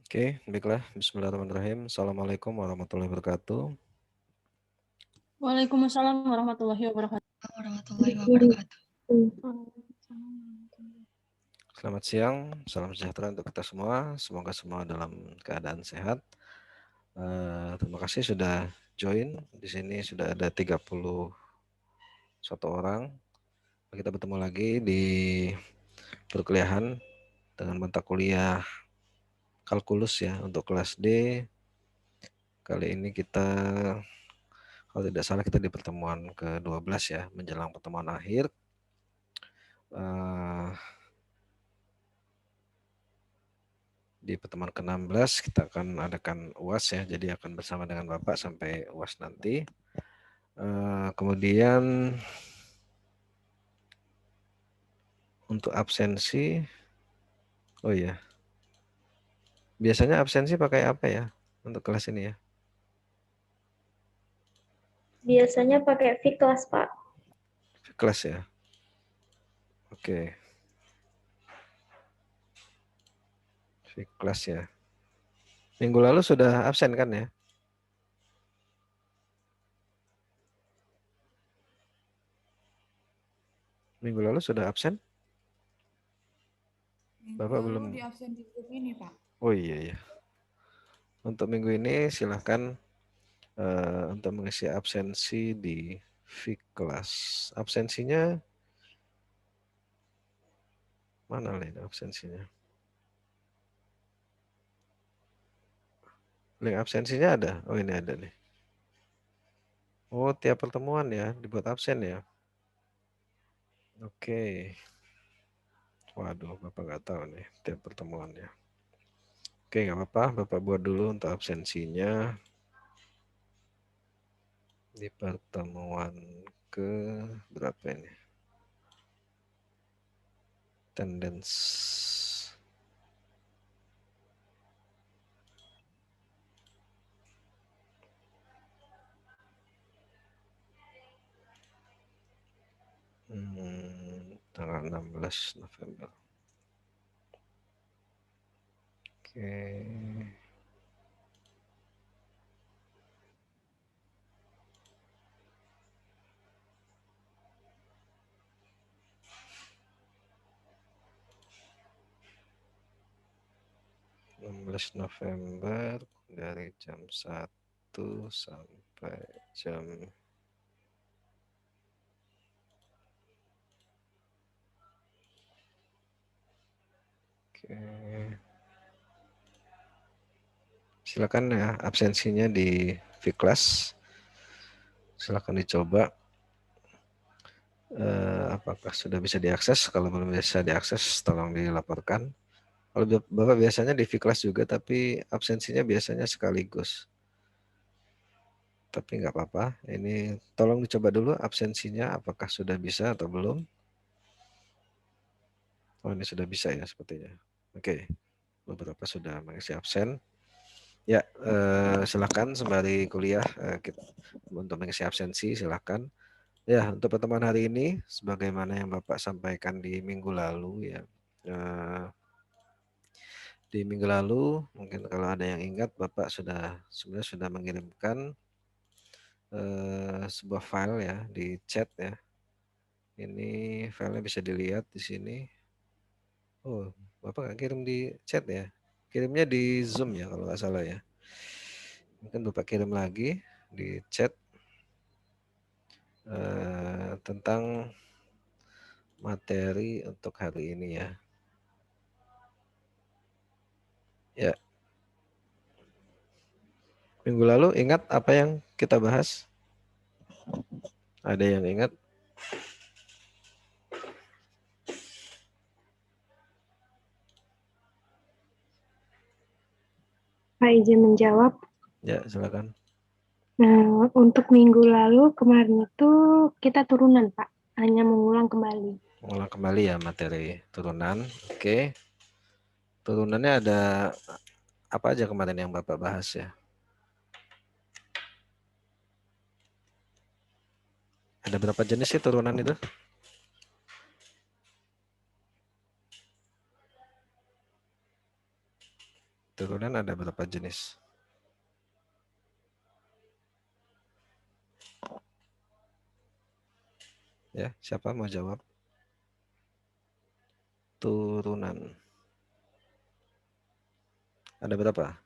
Oke, baiklah. Bismillahirrahmanirrahim. Assalamualaikum warahmatullahi wabarakatuh. Waalaikumsalam warahmatullahi wabarakatuh. Warahmatullahi wabarakatuh. Selamat siang, salam sejahtera untuk kita semua. Semoga semua dalam keadaan sehat. Terima kasih sudah join. Di sini sudah ada 31 orang. Kita bertemu lagi di perkuliahan dengan mata kuliah kalkulus ya untuk kelas D. Kali ini kita, kalau tidak salah, kita di pertemuan ke-12 ya, menjelang pertemuan akhir. Di pertemuan ke-16 kita akan adakan UAS ya, jadi akan bersama dengan Bapak sampai UAS nanti. Kemudian untuk absensi, oh ya, biasanya absensi pakai apa ya untuk kelas ini ya? Biasanya pakai V-Class, Pak. Kelas ya, oke. Kelas ya. Minggu lalu sudah absen kan ya? Minggu lalu sudah absen? Minggu Bapak lalu belum. di absen di grup ini, Pak. Oh iya ya. Untuk minggu ini silahkan untuk mengisi absensi di V-Class. Absensinya mana nih absensinya? Link absensinya ada? Oh ini ada nih. Oh tiap pertemuan ya dibuat absen ya. Oke. Waduh Bapak nggak tahu nih tiap pertemuannya. Oke nggak apa-apa, Bapak buat dulu untuk absensinya di pertemuan ke berapa ini? Attendance. Tanggal 16 November. Oke. November dari jam 1 sampai jam silakan ya absensinya di V-Class. Silakan dicoba. Apakah sudah bisa diakses? Kalau belum bisa diakses, tolong dilaporkan. Kalau Bapak biasanya di V-Class juga, tapi absensinya biasanya sekaligus. Tapi nggak apa-apa. Ini tolong dicoba dulu absensinya, apakah sudah bisa atau belum. Oh ini sudah bisa ya sepertinya. Oke, beberapa sudah mengisi absen. Ya, silakan sembari kuliah untuk mengisi absensi silakan. Ya, untuk pertemuan hari ini, sebagaimana yang Bapak sampaikan di minggu lalu ya. Di minggu lalu, mungkin kalau ada yang ingat, Bapak sebenarnya sudah mengirimkan sebuah file ya di chat ya. Ini filenya bisa dilihat di sini. Oh, Bapak nggak kirim di chat ya? Kirimnya di Zoom ya kalau nggak salah ya. Mungkin Bapak kirim lagi di chat tentang materi untuk hari ini ya. Ya. Minggu lalu ingat apa yang kita bahas? Ada yang ingat? Pak izin menjawab. Ya, silakan. Nah, untuk minggu lalu kemarin itu kita turunan, Pak. Hanya mengulang kembali. Mengulang kembali ya materi turunan. Oke. Turunannya ada apa aja kemarin yang Bapak bahas ya? Ada berapa jenis sih turunan itu? Turunan ada berapa jenis? Ya, siapa mau jawab? Turunan. Ada berapa?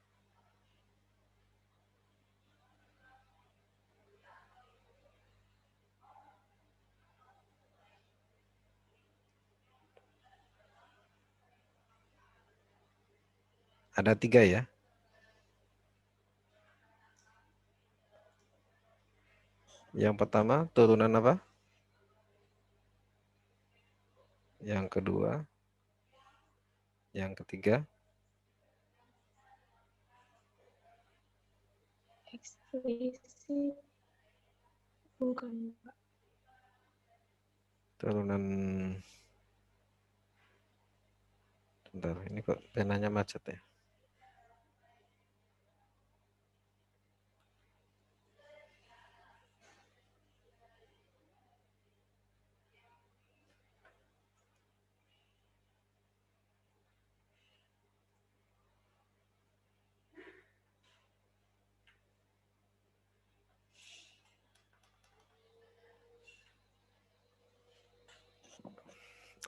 Ada 3 ya. Yang pertama turunan apa? Yang kedua, yang ketiga, Eksplisit. Bukan, Pak. turunan. Bentar, ini kok penanya macet ya?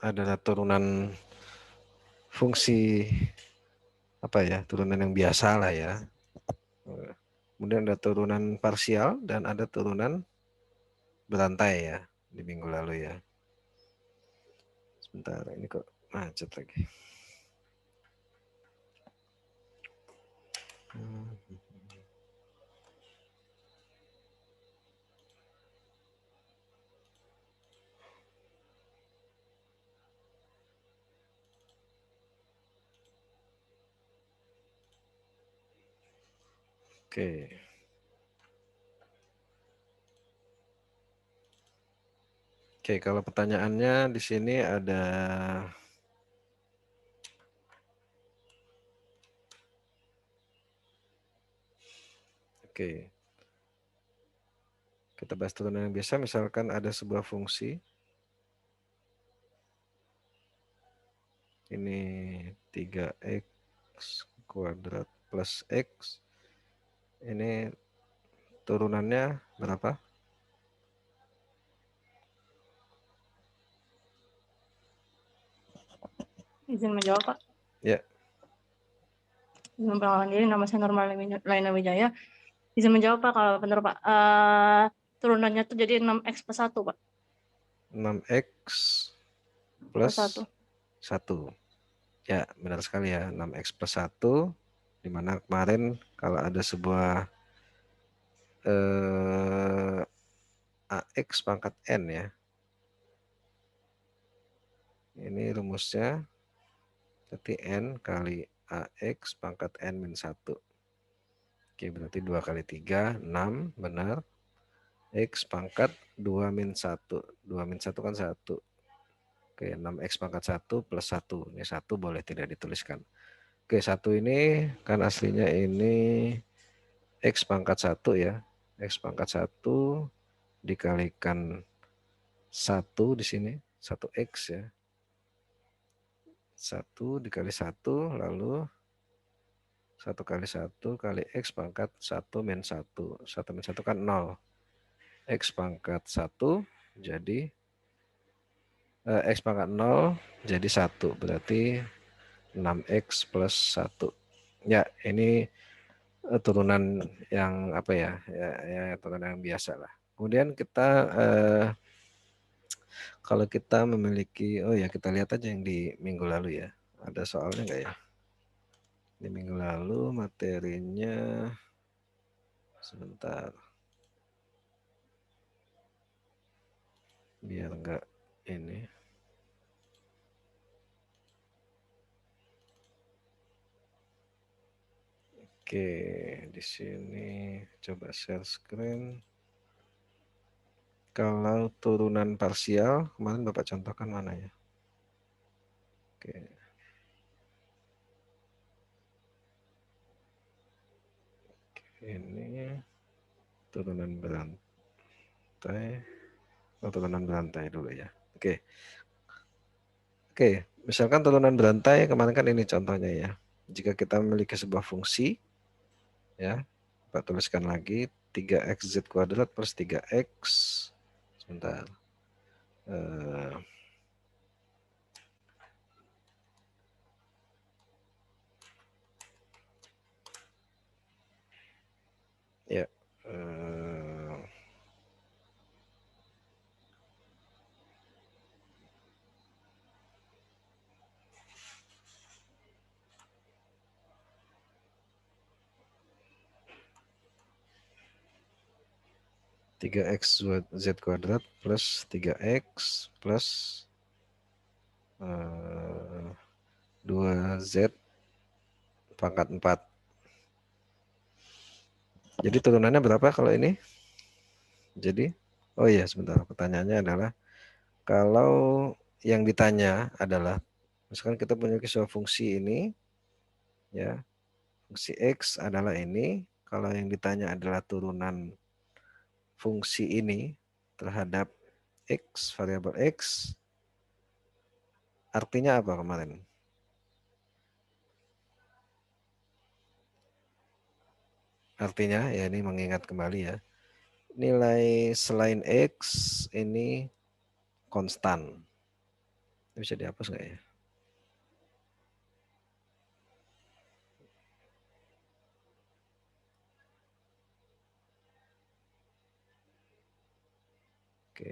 Adalah turunan fungsi apa ya? Turunan yang biasa lah ya. Kemudian ada turunan parsial dan ada turunan berantai ya di minggu lalu ya. Sebentar, ini kok macet lagi. Oke. Oke, kalau pertanyaannya di sini ada Oke. Kita bahas turunan yang biasa, misalkan ada sebuah fungsi. Ini 3x kuadrat plus x. Ini turunannya berapa? Izin menjawab, Pak. Ya. Izin memperkenalkan diri, nama saya Norma Laina Wijaya. Izin menjawab, Pak, kalau benar, Pak. Turunannya tuh jadi 6x plus 1, Pak. 6x plus 1. 1. Ya, benar sekali ya. 6x plus 1. Dimana kemarin kalau ada sebuah AX pangkat N ya. Ini rumusnya berarti N kali AX pangkat N min 1. Oke, berarti 2 kali 3, 6, benar. X pangkat 2 min 1. 2 min 1 kan 1. Oke, 6X pangkat 1 plus 1. Ini 1 boleh tidak dituliskan. Oke, 1 ini kan aslinya ini X pangkat 1 ya. X pangkat 1 dikalikan 1 di sini. 1X ya. 1 dikali 1, lalu 1 kali 1 kali X pangkat 1 min 1. 1 min 1 kan 0. X pangkat 1 jadi X pangkat 0 jadi 1. Berarti 6X plus 1. Ya, ini turunan yang apa ya? Ya turunan yang biasa lah. Kemudian kita kalau kita memiliki, oh ya kita lihat aja yang di minggu lalu ya. Ada soalnya enggak ya? Di minggu lalu materinya sebentar. Biar enggak ini. Oke, di sini coba share screen. Kalau turunan parsial, kemarin Bapak contohkan mana ya? Oke. Ini turunan berantai. Oh, turunan berantai dulu ya. Oke. Oke, misalkan turunan berantai kemarin kan ini contohnya ya. jika kita memiliki sebuah fungsi, ya, Pak tuliskan lagi 3xz kuadrat plus 3x, sebentar, ya, 3x z kuadrat plus 3x plus 2z pangkat 4. Jadi turunannya berapa kalau ini? Jadi, oh iya sebentar, pertanyaannya adalah kalau yang ditanya adalah, misalkan kita punya sebuah fungsi ini, ya, fungsi x adalah ini, kalau yang ditanya adalah turunan fungsi ini terhadap x, variabel x, artinya apa kemarin? Artinya, ya ini mengingat kembali ya, nilai selain x ini konstan. Ini bisa dihapus nggak ya? Oke.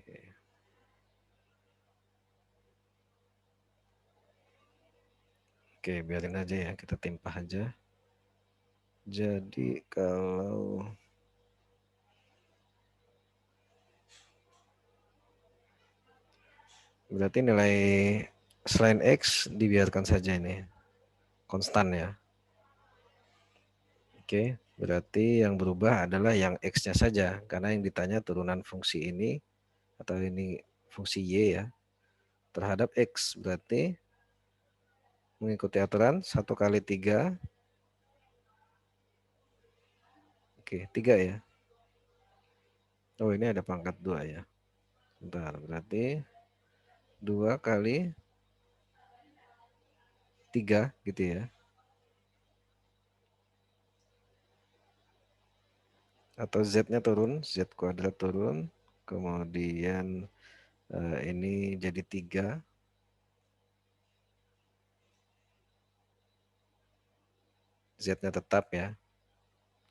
Oke, biarin aja ya, kita timpah aja. Jadi kalau berarti nilai selain x dibiarkan saja ini konstan ya. Oke, berarti yang berubah adalah yang x-nya saja karena yang ditanya turunan fungsi ini atau ini fungsi y ya terhadap x, berarti mengikuti aturan 1 kali 3. Oke, 3 ya. Oh, ini ada pangkat 2 ya. Bentar, berarti 2 kali 3 gitu ya. Atau z-nya turun, z kuadrat turun, kemudian ini jadi 3, z-nya tetap ya,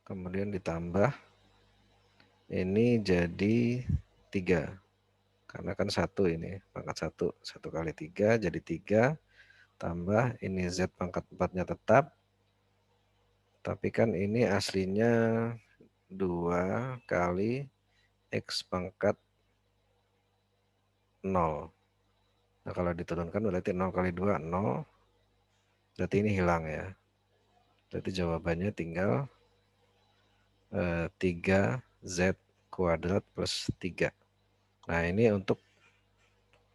kemudian ditambah ini jadi 3, karena kan 1 ini, pangkat 1, 1 kali 3 jadi 3, tambah ini z pangkat 4-nya tetap, tapi kan ini aslinya 2 kali x pangkat 0. Nah, kalau diturunkan berarti 0 kali 2, 0. Berarti ini hilang ya. Berarti jawabannya tinggal 3z kuadrat plus 3. Nah, ini untuk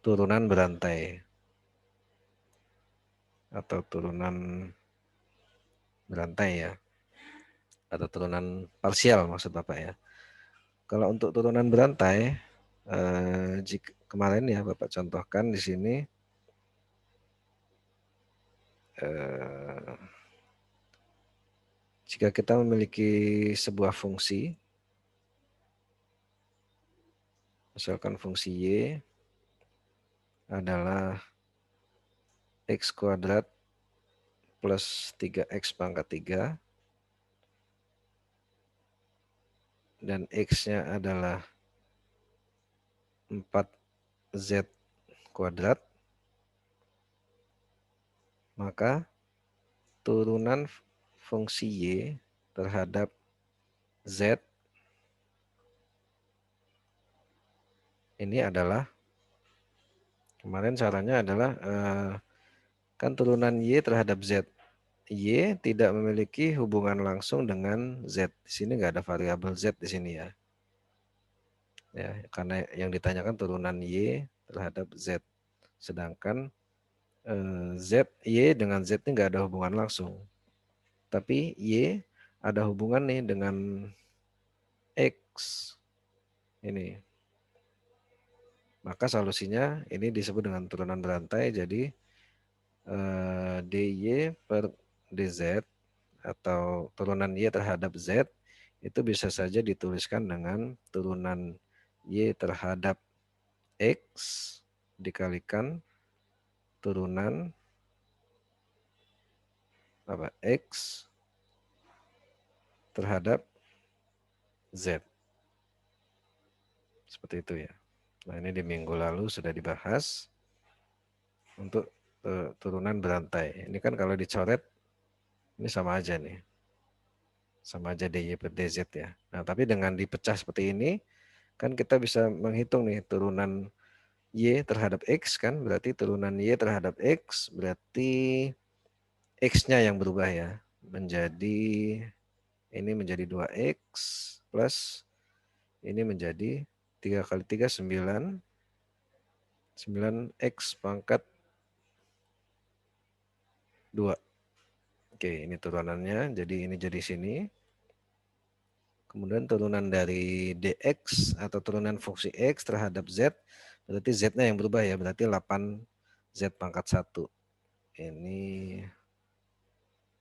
turunan berantai. Atau turunan berantai ya. Atau turunan parsial maksud Bapak ya. Kalau untuk turunan berantai, jika kemarin ya Bapak contohkan di sini, jika kita memiliki sebuah fungsi, misalkan fungsi y adalah x kuadrat plus 3x pangkat 3, dan x-nya adalah 4z kuadrat, maka turunan fungsi y terhadap z ini adalah, kemarin caranya adalah kan turunan y terhadap z. Y tidak memiliki hubungan langsung dengan z. Di sini nggak ada variabel z di sini ya. Ya, karena yang ditanyakan turunan y terhadap z. Sedangkan z, y dengan z ini nggak ada hubungan langsung. Tapi y ada hubungan nih dengan x. Ini. Maka solusinya ini disebut dengan turunan berantai. Jadi dy per dz atau turunan Y terhadap Z itu bisa saja dituliskan dengan turunan Y terhadap X dikalikan turunan X terhadap Z. Seperti itu ya. Nah, ini di minggu lalu sudah dibahas untuk turunan berantai. Ini kan kalau dicoret ini sama aja nih. Sama aja DY per DZ ya. Nah, tapi dengan dipecah seperti ini kan kita bisa menghitung nih turunan Y terhadap X kan, berarti turunan Y terhadap X berarti X-nya yang berubah ya. Ini menjadi 2X plus ini menjadi 3 kali 3 9. 9X pangkat 2. Oke, ini turunannya. Jadi ini jadi sini. Kemudian turunan dari dx atau turunan fungsi x terhadap z, berarti z-nya yang berubah ya, berarti 8z pangkat 1. Ini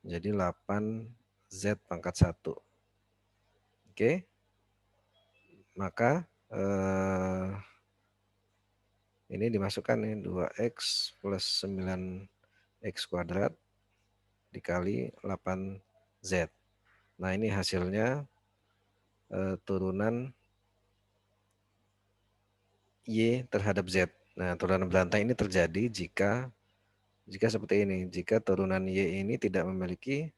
jadi 8z pangkat 1. Oke. Maka ini dimasukkan nih 2x plus 9x kuadrat dikali 8z. Nah, ini hasilnya turunan Y terhadap Z. Nah, turunan berantai ini terjadi jika seperti ini, jika turunan Y ini tidak memiliki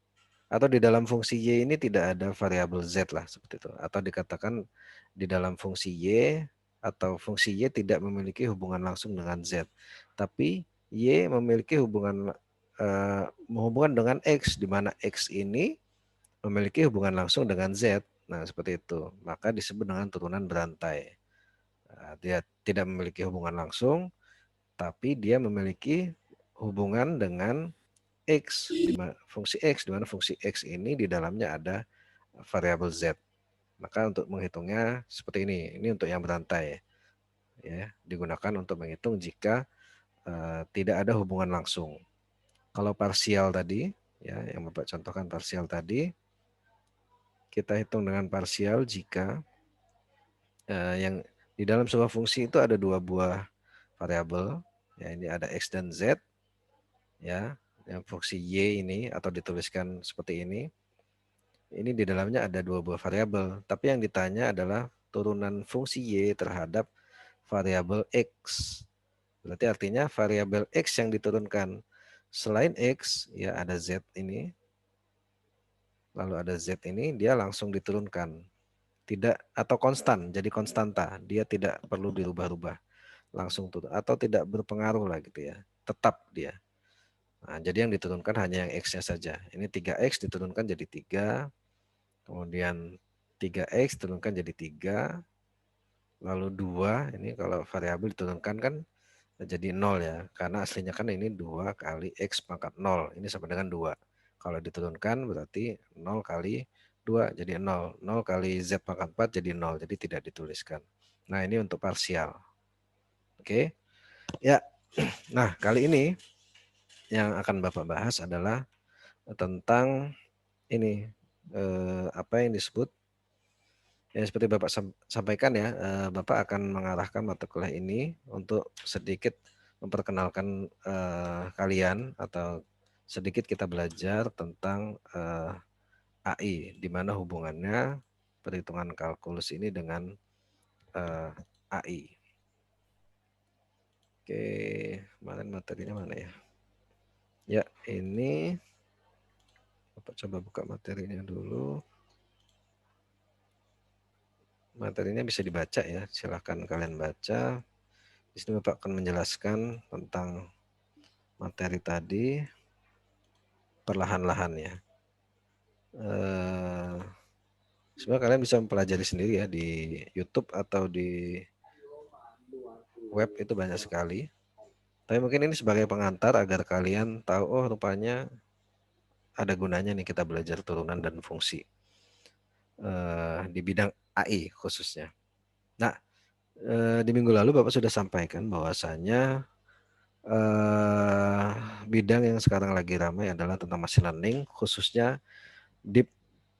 atau di dalam fungsi Y ini tidak ada variabel Z lah seperti itu. Atau dikatakan di dalam fungsi Y atau fungsi Y tidak memiliki hubungan langsung dengan Z. Tapi Y memiliki hubungan dengan X, di mana X ini memiliki hubungan langsung dengan Z. Nah, seperti itu. Maka disebut dengan turunan berantai. Dia tidak memiliki hubungan langsung, tapi dia memiliki hubungan dengan X, di mana fungsi X ini di dalamnya ada variabel Z. Maka untuk menghitungnya seperti ini untuk yang berantai. Ya, digunakan untuk menghitung jika tidak ada hubungan langsung. Kalau parsial tadi, ya, yang Bapak contohkan parsial tadi, kita hitung dengan parsial jika yang di dalam sebuah fungsi itu ada 2 buah variabel, ya, ini ada X dan Z, ya, yang fungsi Y ini atau dituliskan seperti ini di dalamnya ada 2 buah variabel, tapi yang ditanya adalah turunan fungsi Y terhadap variabel X. Berarti artinya variabel X yang diturunkan selain X, ya ada Z ini, lalu ada Z ini, dia langsung diturunkan. Tidak, atau konstan, jadi konstanta, dia tidak perlu dirubah-rubah, langsung turun, atau tidak berpengaruh lah gitu ya, tetap dia. Nah, jadi yang diturunkan hanya yang X-nya saja. Ini 3X diturunkan jadi 3, kemudian 3X diturunkan jadi 3, lalu 2, ini kalau variabel diturunkan kan jadi 0 ya, karena aslinya kan ini 2 kali X pangkat 0, ini sama dengan 2. Kalau diturunkan berarti 0 kali 2 jadi 0, 0 kali Z pangkat 4 jadi 0, jadi tidak dituliskan. Nah, ini untuk parsial. Oke. Ya. Nah, kali ini yang akan Bapak bahas adalah tentang ini apa yang disebut ya, seperti Bapak sampaikan ya, Bapak akan mengarahkan mata kuliah ini untuk sedikit memperkenalkan kalian atau sedikit kita belajar tentang AI, di mana hubungannya perhitungan kalkulus ini dengan AI. Oke, kemarin materinya mana ya? Ya, ini Bapak coba buka materinya dulu. Materinya bisa dibaca ya, silahkan kalian baca. Di sini Bapak akan menjelaskan tentang materi tadi perlahan-lahan ya. Sebenarnya kalian bisa mempelajari sendiri ya di YouTube atau di web, itu banyak sekali. Tapi mungkin ini sebagai pengantar agar kalian tahu, oh rupanya ada gunanya nih kita belajar turunan dan fungsi di bidang AI khususnya. Nah, di minggu lalu Bapak sudah sampaikan bahwasanya bidang yang sekarang lagi ramai adalah tentang machine learning, khususnya deep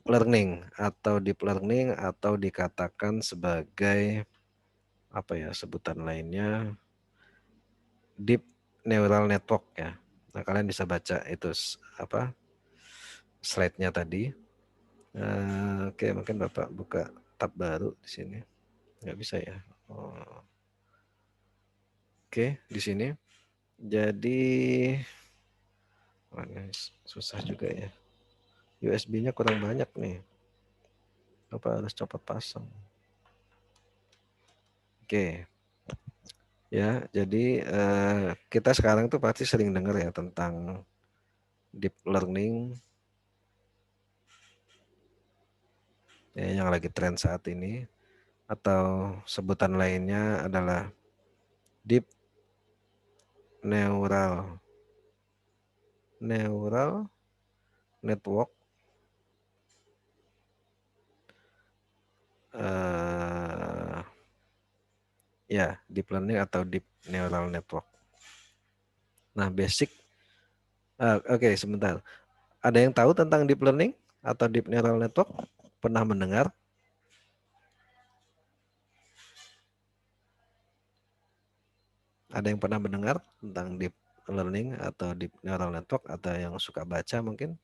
learning atau dikatakan sebagai apa ya sebutan lainnya, deep neural network ya. Nah, kalian bisa baca itu apa slide-nya tadi. Oke, mungkin Bapak buka tab baru di sini. Nggak bisa ya. Oke, di sini. Jadi susah juga ya. USB-nya kurang banyak nih. Bapak harus copot pasang. Oke. Ya, jadi kita sekarang tuh pasti sering dengar ya tentang deep learning ya, yang lagi tren saat ini, atau sebutan lainnya adalah deep neural network. Ya, deep learning atau deep neural network. Nah, basic. Oke, sebentar. Ada yang tahu tentang deep learning atau deep neural network? Pernah mendengar? Ada yang pernah mendengar tentang deep learning atau deep neural network, atau yang suka baca mungkin?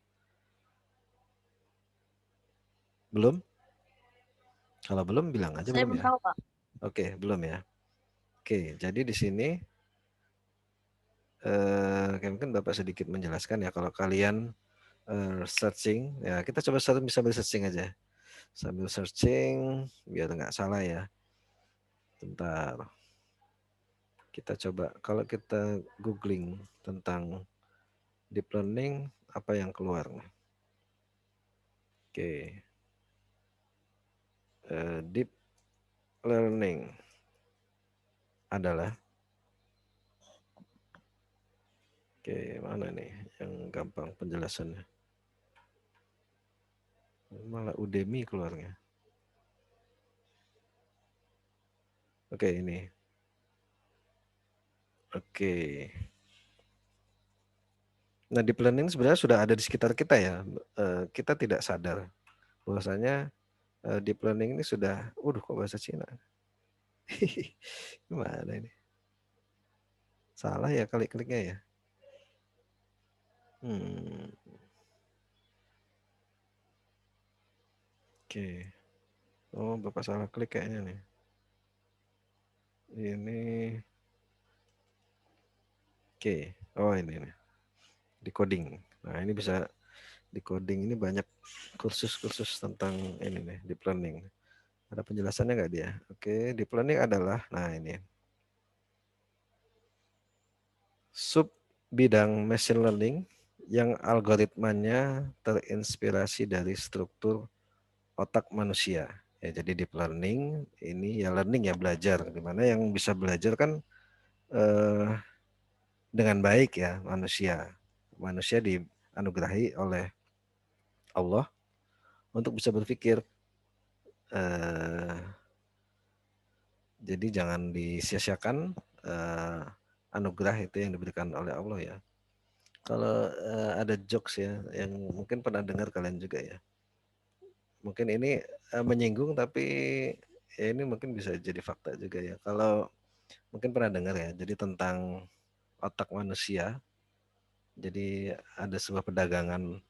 Belum? Kalau belum bilang aja Saya belum belum ya. tahu, Pak. Oke, belum ya. Oke, jadi di sini mungkin Bapak sedikit menjelaskan ya, kalau kalian searching ya, kita coba bisa searching aja. Sambil searching biar nggak salah ya. Bentar. Kita coba, kalau kita googling tentang deep learning, apa yang keluar? Oke. Deep learning adalah, oke, mana nih yang gampang penjelasannya? Malah Udemy keluarnya. Oke, ini. Oke. Nah, deep learning sebenarnya sudah ada di sekitar kita ya. Kita tidak sadar bahwasanya deep learning ini sudah, kok bahasa Cina? Gimana ini? Salah ya klik-kliknya ya. Oke. Oh, Bapak salah klik kayaknya nih. Ini. Oke. Oh, ini nih. Decoding. Nah, ini bisa decoding, ini banyak kursus-kursus tentang ini nih, deep learning. Ada penjelasannya nggak dia? Oke, deep learning adalah, nah ini, sub bidang machine learning yang algoritmanya terinspirasi dari struktur otak manusia. Ya, jadi deep learning ini ya learning ya belajar, dimana yang bisa belajar kan dengan baik ya manusia. Manusia dianugerahi oleh Allah untuk bisa berpikir. Jadi jangan disia-siakan anugerah itu yang diberikan oleh Allah ya. Kalau ada jokes ya yang mungkin pernah dengar kalian juga ya. Mungkin ini menyinggung, tapi ya ini mungkin bisa jadi fakta juga ya. Kalau mungkin pernah dengar ya, jadi tentang otak manusia. Jadi ada sebuah perdagangan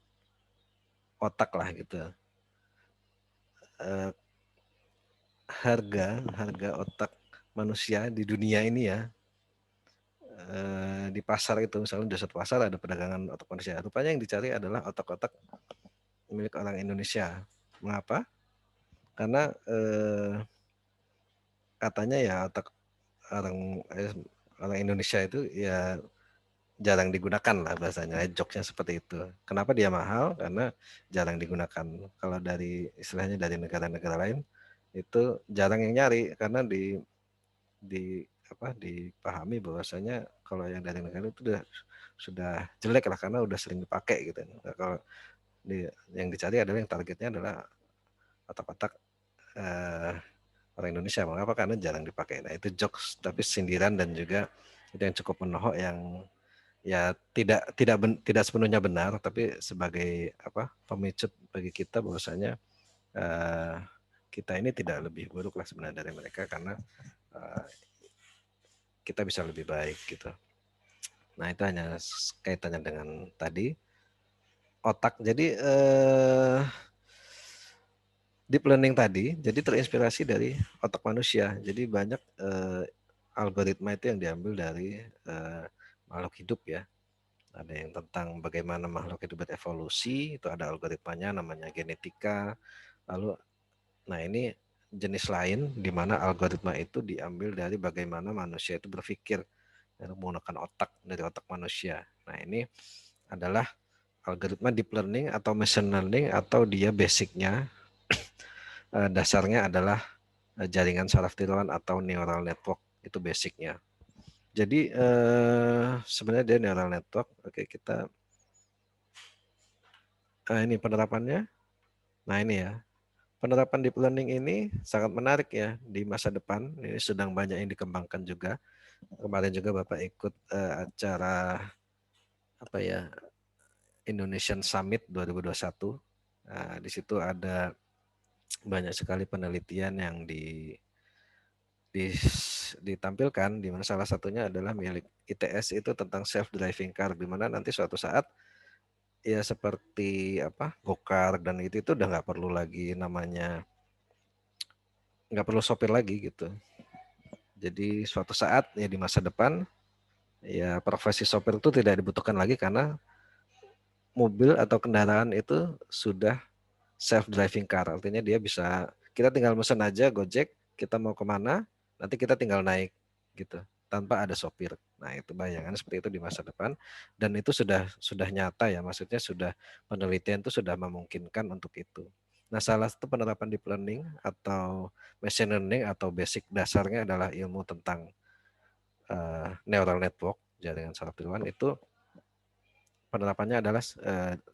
otak lah gitu. Harga otak manusia di dunia ini ya, di pasar itu, misalnya di satu pasar ada perdagangan otak manusia. Rupanya yang dicari adalah otak-otak milik orang Indonesia. Mengapa? Karena katanya ya otak orang Indonesia itu ya jarang digunakan lah bahasanya, jokesnya seperti itu. Kenapa dia mahal? Karena jarang digunakan. Kalau dari istilahnya dari negara-negara lain itu jarang yang nyari, karena dipahami bahwasanya kalau yang dari negara itu sudah jelek lah, karena udah sering dipakai gitu. Nah, kalau yang dicari adalah, yang targetnya adalah otak-otak orang Indonesia. Mengapa? Karena jarang dipakai. Nah, itu jokes tapi sindiran dan juga Itu yang cukup menohok, yang ya tidak sepenuhnya benar, tapi sebagai pemicu bagi kita bahwasanya kita ini tidak lebih buruk lah sebenarnya dari mereka, karena kita bisa lebih baik gitu. Nah, itu hanya kaitannya dengan tadi otak. Jadi deep learning tadi jadi terinspirasi dari otak manusia. Jadi banyak algoritma itu yang diambil dari makhluk hidup ya. Ada yang tentang bagaimana makhluk hidup berevolusi, itu ada algoritmanya namanya genetika. Lalu, nah ini jenis lain di mana algoritma itu diambil dari bagaimana manusia itu berpikir menggunakan otak, dari otak manusia. Nah ini adalah algoritma deep learning atau machine learning, atau dia basicnya dasarnya adalah jaringan saraf tiruan atau neural network, itu basicnya. Jadi sebenarnya dia neural network. Oke, kita ini penerapannya. Nah ini ya, penerapan deep learning ini sangat menarik ya di masa depan. Ini sedang banyak yang dikembangkan juga. Kemarin juga Bapak ikut acara Indonesian Summit 2021. Nah, di situ ada banyak sekali penelitian yang ditampilkan, di mana salah satunya adalah milik ITS, itu tentang self driving car, di mana nanti suatu saat ya seperti go-kart dan itu udah nggak perlu lagi namanya, nggak perlu sopir lagi gitu. Jadi suatu saat ya di masa depan ya profesi sopir itu tidak dibutuhkan lagi, karena mobil atau kendaraan itu sudah self driving car. Artinya dia bisa, kita tinggal mesen aja Gojek, kita mau kemana nanti kita tinggal naik gitu tanpa ada sopir. Nah itu bayangan seperti itu di masa depan, dan itu sudah nyata ya, maksudnya sudah, penelitian itu sudah memungkinkan untuk itu. Nah salah satu penerapan deep learning atau machine learning atau basic dasarnya adalah ilmu tentang neural network, jaringan saraf tiruan, itu penerapannya adalah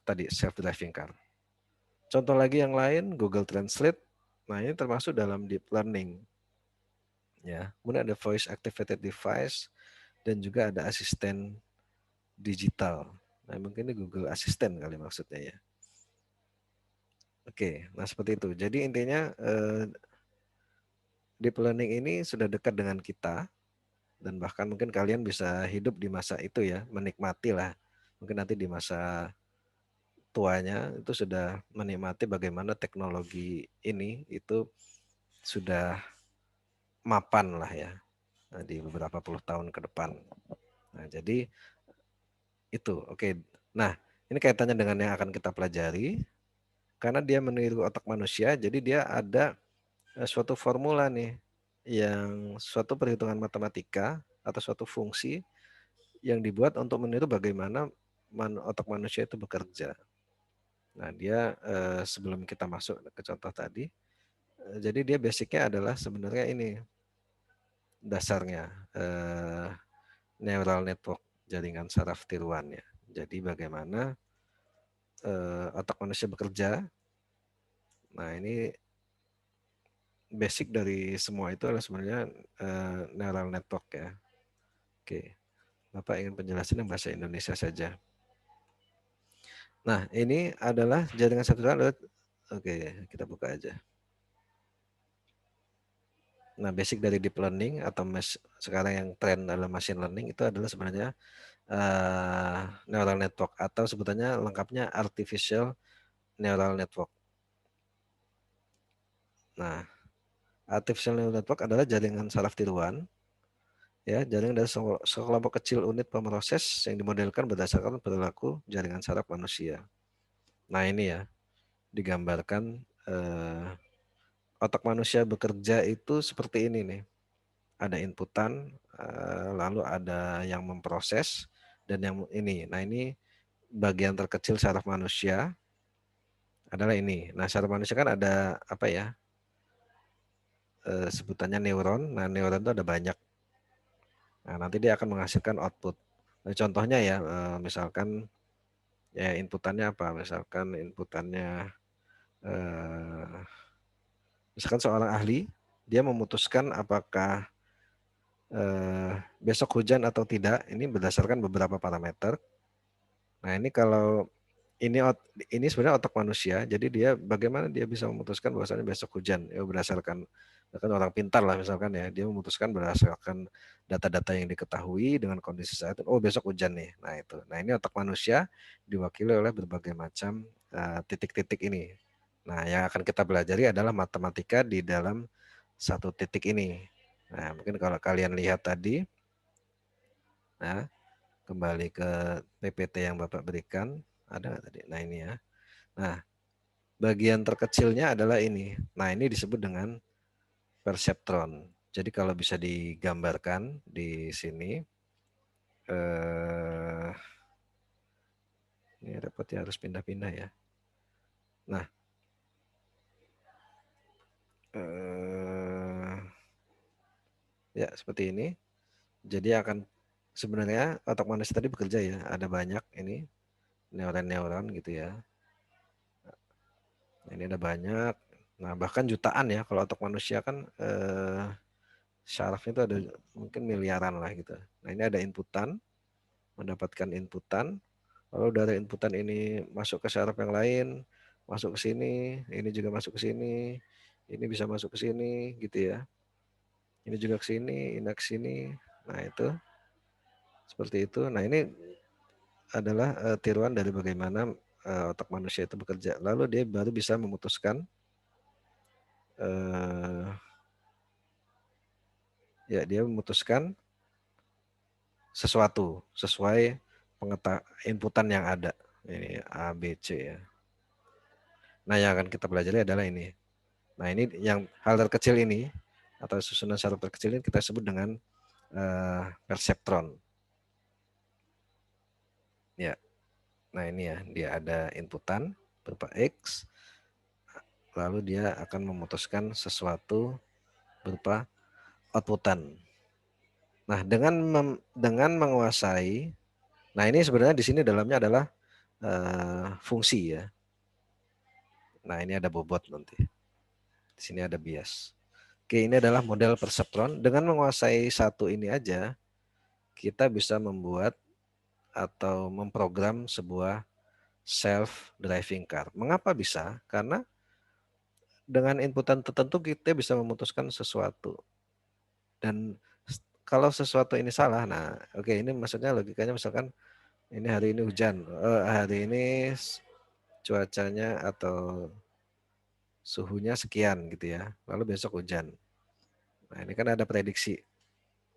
tadi self driving car. Contoh lagi yang lain Google Translate. Nah ini termasuk dalam deep learning. Ya, kemudian ada voice activated device dan juga ada asisten digital. Nah mungkin ini Google Assistant kali maksudnya ya. Oke, nah seperti itu. Jadi intinya deep learning ini sudah dekat dengan kita, dan bahkan mungkin kalian bisa hidup di masa itu ya, menikmati lah. Mungkin nanti di masa tuanya itu sudah menikmati bagaimana teknologi ini itu sudah mapan lah ya di beberapa puluh tahun ke depan. Nah, jadi itu oke. Nah, ini kaitannya dengan yang akan kita pelajari, karena dia meniru otak manusia, jadi dia ada suatu formula nih, yang suatu perhitungan matematika atau suatu fungsi yang dibuat untuk meniru bagaimana otak manusia itu bekerja. Nah, dia sebelum kita masuk ke contoh tadi, jadi dia basicnya adalah sebenarnya ini dasarnya neural network, jaringan saraf tiruannya. Jadi bagaimana otak manusia bekerja. Nah ini basic dari semua itu adalah sebenarnya neural network ya. Oke, Bapak ingin penjelasan yang bahasa Indonesia saja. Nah ini adalah jaringan saraf tiruan. Oke, kita buka aja. Nah basic dari deep learning atau sekarang yang tren dalam machine learning itu adalah sebenarnya neural network, atau sebutannya lengkapnya artificial neural network. Nah, artificial neural network adalah jaringan saraf tiruan, ya, jaringan dari sekelompok kecil unit pemroses yang dimodelkan berdasarkan perilaku jaringan saraf manusia. Nah ini ya, digambarkan otak manusia bekerja itu seperti ini nih. Ada inputan, lalu ada yang memproses, dan yang ini. Nah ini bagian terkecil saraf manusia adalah ini. Nah saraf manusia kan ada apa ya? Sebutannya neuron. Nah neuron itu ada banyak. Nah nanti dia akan menghasilkan output. Nah, contohnya ya, misalkan ya inputannya apa? Misalkan inputannya, misalkan seorang ahli, dia memutuskan apakah besok hujan atau tidak, ini berdasarkan beberapa parameter. Nah ini kalau ini sebenarnya otak manusia, jadi dia bagaimana dia bisa memutuskan bahwasanya besok hujan, ya berdasarkan bahkan orang pintar lah misalkan ya, dia memutuskan berdasarkan data-data yang diketahui dengan kondisi saat itu, oh besok hujan nih. Nah itu, nah ini otak manusia diwakili oleh berbagai macam titik-titik ini. Nah yang akan kita pelajari adalah matematika di dalam satu titik ini. Nah mungkin kalau kalian lihat tadi, nah kembali ke PPT yang Bapak berikan, ada nggak tadi? Nah ini ya. Nah, bagian terkecilnya adalah ini. Nah, ini disebut dengan perseptron. Jadi kalau bisa digambarkan di sini, ini repot ya, harus pindah-pindah ya. Nah, ya seperti ini. Jadi akan sebenarnya otak manusia tadi bekerja ya, ada banyak ini neuron-neuron gitu ya. Nah, ini ada banyak. Nah, bahkan jutaan ya, kalau otak manusia kan syarafnya itu ada mungkin miliaran lah gitu. Nah, ini ada inputan, mendapatkan inputan, lalu dari inputan ini masuk ke syaraf yang lain, masuk ke sini, ini juga masuk ke sini, ini bisa masuk ke sini gitu ya. Ini juga ke sini, ini ke sini. Nah, itu seperti itu. Nah, ini adalah tiruan dari bagaimana otak manusia itu bekerja. Lalu dia baru bisa memutuskan ya dia memutuskan sesuatu sesuai inputan yang ada. Ini A, B, C ya. Nah, yang akan kita pelajari adalah ini. Nah, ini yang hal terkecil ini atau susunan syaraf terkecil ini kita sebut dengan perseptron. Ya. Nah, ini ya, dia ada inputan berupa X, lalu dia akan memutuskan sesuatu berupa outputan. Nah, dengan menguasai, nah ini sebenarnya di sini dalamnya adalah fungsi ya. Nah, ini ada bobot nanti. Di sini ada bias. Oke, ini adalah model perseptron. Dengan menguasai satu ini aja, kita bisa membuat atau memprogram sebuah self-driving car. Mengapa bisa? Karena dengan inputan tertentu kita bisa memutuskan sesuatu. Dan kalau sesuatu ini salah, nah oke, ini maksudnya logikanya misalkan ini hari ini hujan, hari ini cuacanya atau suhunya sekian gitu ya, lalu besok hujan. Nah ini kan ada prediksi.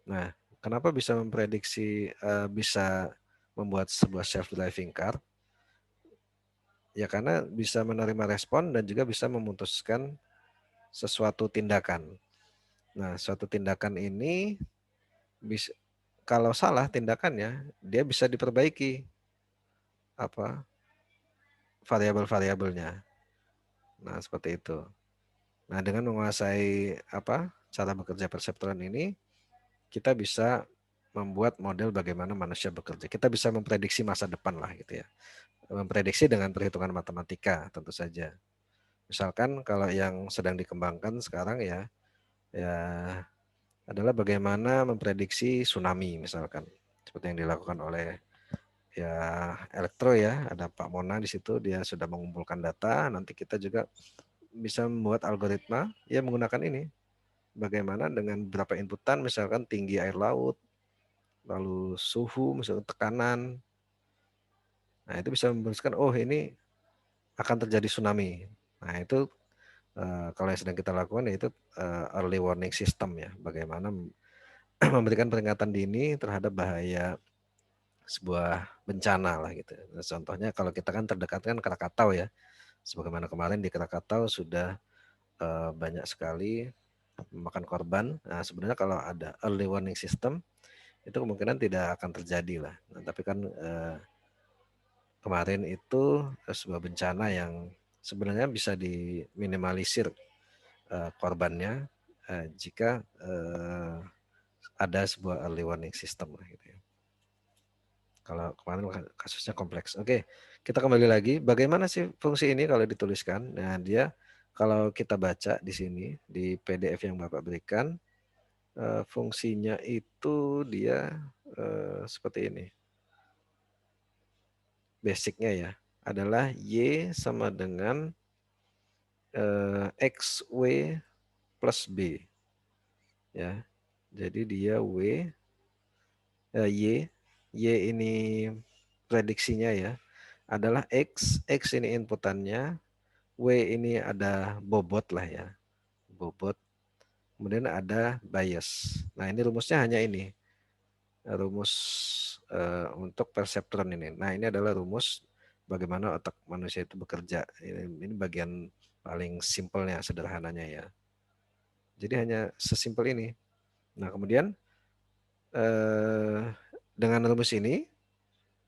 Nah kenapa bisa memprediksi, bisa membuat sebuah self-driving car? Ya karena bisa menerima respon dan juga bisa memutuskan sesuatu tindakan. Nah suatu tindakan ini bisa, kalau salah tindakannya, dia bisa diperbaiki apa variabel-variabelnya. Nah, seperti itu. Nah, dengan menguasai cara bekerja perseptron ini, kita bisa membuat model bagaimana manusia bekerja. Kita bisa memprediksi masa depan lah gitu ya. Memprediksi dengan perhitungan matematika tentu saja. Misalkan kalau yang sedang dikembangkan sekarang ya adalah bagaimana memprediksi tsunami misalkan. Seperti yang dilakukan oleh ya Elektro ya, ada Pak Mona di situ, dia sudah mengumpulkan data, nanti kita juga bisa membuat algoritma ya menggunakan ini. Bagaimana dengan beberapa inputan misalkan tinggi air laut, lalu suhu, misalkan tekanan. Nah, itu bisa memutuskan oh ini akan terjadi tsunami. Nah, itu kalau yang sedang kita lakukan yaitu early warning system ya. Bagaimana memberikan peringatan dini terhadap bahaya sebuah bencana lah gitu. Nah, contohnya kalau kita kan terdekat kan Krakatau ya. Sebagaimana kemarin di Krakatau sudah banyak sekali memakan korban. Nah, sebenarnya kalau ada early warning system itu kemungkinan tidak akan terjadi lah. Nah, tapi kan kemarin itu sebuah bencana yang sebenarnya bisa diminimalisir korbannya jika ada sebuah early warning system lah gitu ya. Kalau kemarin kasusnya kompleks. Oke, kita kembali lagi. Bagaimana sih fungsi ini kalau dituliskan? Nah, dia kalau kita baca di sini di PDF yang Bapak berikan, fungsinya itu dia seperti ini. Basicnya ya adalah Y sama dengan XW plus B. Ya, jadi dia Y ini prediksinya ya adalah X ini inputannya, W ini ada bobot lah ya, bobot. Kemudian ada bias. Nah ini rumusnya hanya ini, rumus untuk perseptron ini. Nah ini adalah rumus bagaimana otak manusia itu bekerja. Ini bagian paling simpelnya, sederhananya ya. Jadi hanya sesimpel ini. Nah kemudian dengan rumus ini,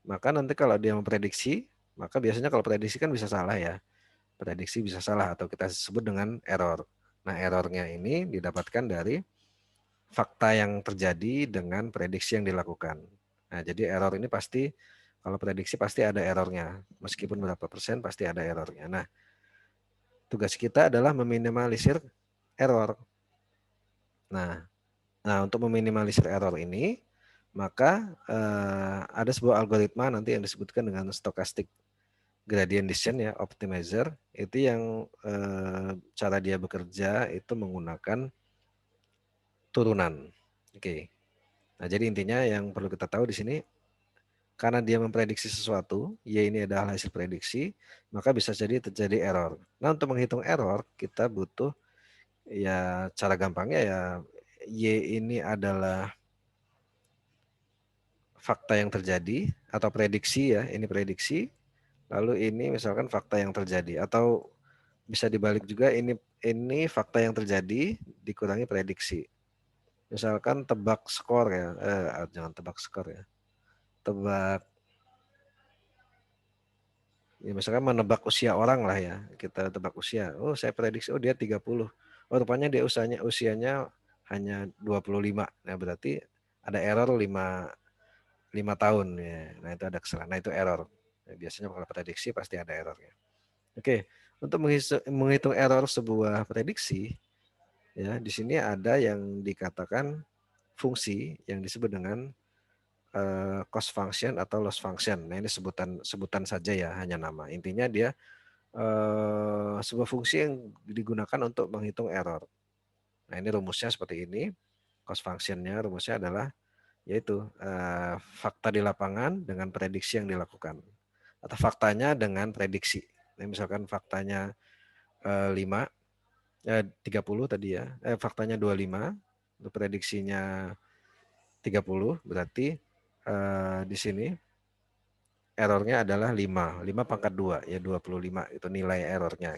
maka nanti kalau dia memprediksi, maka biasanya kalau prediksi kan bisa salah ya. Prediksi bisa salah atau kita sebut dengan error. Nah errornya ini didapatkan dari fakta yang terjadi dengan prediksi yang dilakukan. Nah jadi error ini pasti, kalau prediksi pasti ada errornya. Meskipun berapa persen pasti ada errornya. Nah tugas kita adalah meminimalisir error. Nah untuk meminimalisir error ini, maka ada sebuah algoritma nanti yang disebutkan dengan stochastic gradient descent ya, optimizer. Itu yang cara dia bekerja itu menggunakan turunan. Oke. Nah, jadi intinya yang perlu kita tahu di sini, karena dia memprediksi sesuatu, Y ini adalah hasil prediksi, maka bisa jadi terjadi error. Nah, untuk menghitung error, kita butuh ya cara gampangnya ya Y ini adalah fakta yang terjadi atau prediksi ya, ini prediksi. Lalu ini misalkan fakta yang terjadi atau bisa dibalik juga, ini fakta yang terjadi dikurangi prediksi. Misalkan tebak skor ya, jangan tebak skor ya. Tebak ya misalkan menebak usia orang lah ya. Kita tebak usia. Oh, saya prediksi dia 30. Oh, rupanya dia usianya hanya 25. Nah, berarti ada error 5 tahun ya. Nah, itu ada kesalahan. Nah, itu error. Ya, biasanya kalau prediksi pasti ada errornya. Oke, untuk menghitung error sebuah prediksi ya, di sini ada yang dikatakan fungsi yang disebut dengan cost function atau loss function. Nah, ini sebutan saja ya, hanya nama. Intinya dia sebuah fungsi yang digunakan untuk menghitung error. Nah, ini rumusnya seperti ini. Cost function-nya rumusnya adalah yaitu fakta di lapangan dengan prediksi yang dilakukan. Atau faktanya dengan prediksi. Nah, misalkan faktanya 30 tadi ya. Faktanya 25, untuk prediksinya 30, berarti di sini errornya adalah 5 pangkat 2 ya 25 itu nilai errornya.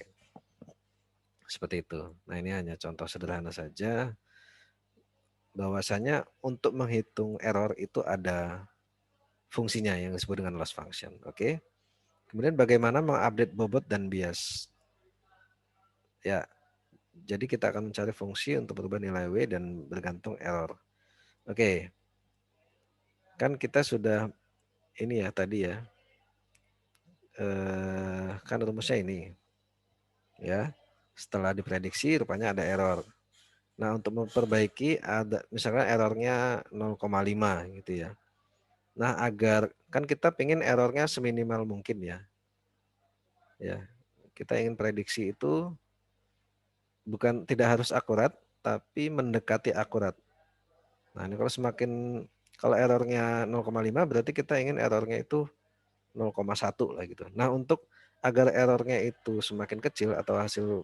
Seperti itu. Nah, ini hanya contoh sederhana saja bahwasanya untuk menghitung error itu ada fungsinya yang disebut dengan loss function. Oke. Kemudian bagaimana mengupdate bobot dan bias? Ya, jadi kita akan mencari fungsi untuk berubah nilai W dan bergantung error. Oke. Kan kita sudah ini ya tadi ya. Kan rumusnya ini. Ya. Setelah diprediksi rupanya ada error. Nah, untuk memperbaiki ada misalkan errornya 0,5 gitu ya. Nah, agar kan kita pengen errornya seminimal mungkin ya. Ya. Kita ingin prediksi itu bukan tidak harus akurat tapi mendekati akurat. Nah, ini kalau errornya 0,5 berarti kita ingin errornya itu 0,1 lah gitu. Nah, untuk agar errornya itu semakin kecil atau hasil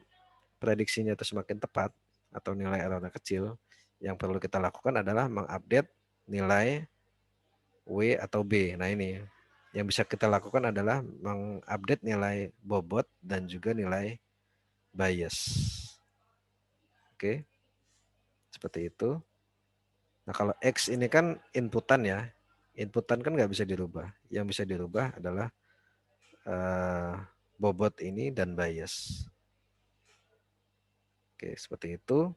prediksinya itu semakin tepat atau nilai errornya kecil, yang perlu kita lakukan adalah mengupdate nilai W atau B. Nah, ini yang bisa kita lakukan adalah mengupdate nilai bobot dan juga nilai bias. Oke. Seperti itu. Nah, kalau X ini kan inputan ya. Inputan kan nggak bisa dirubah. Yang bisa dirubah adalah bobot ini dan bias. Oke, seperti itu.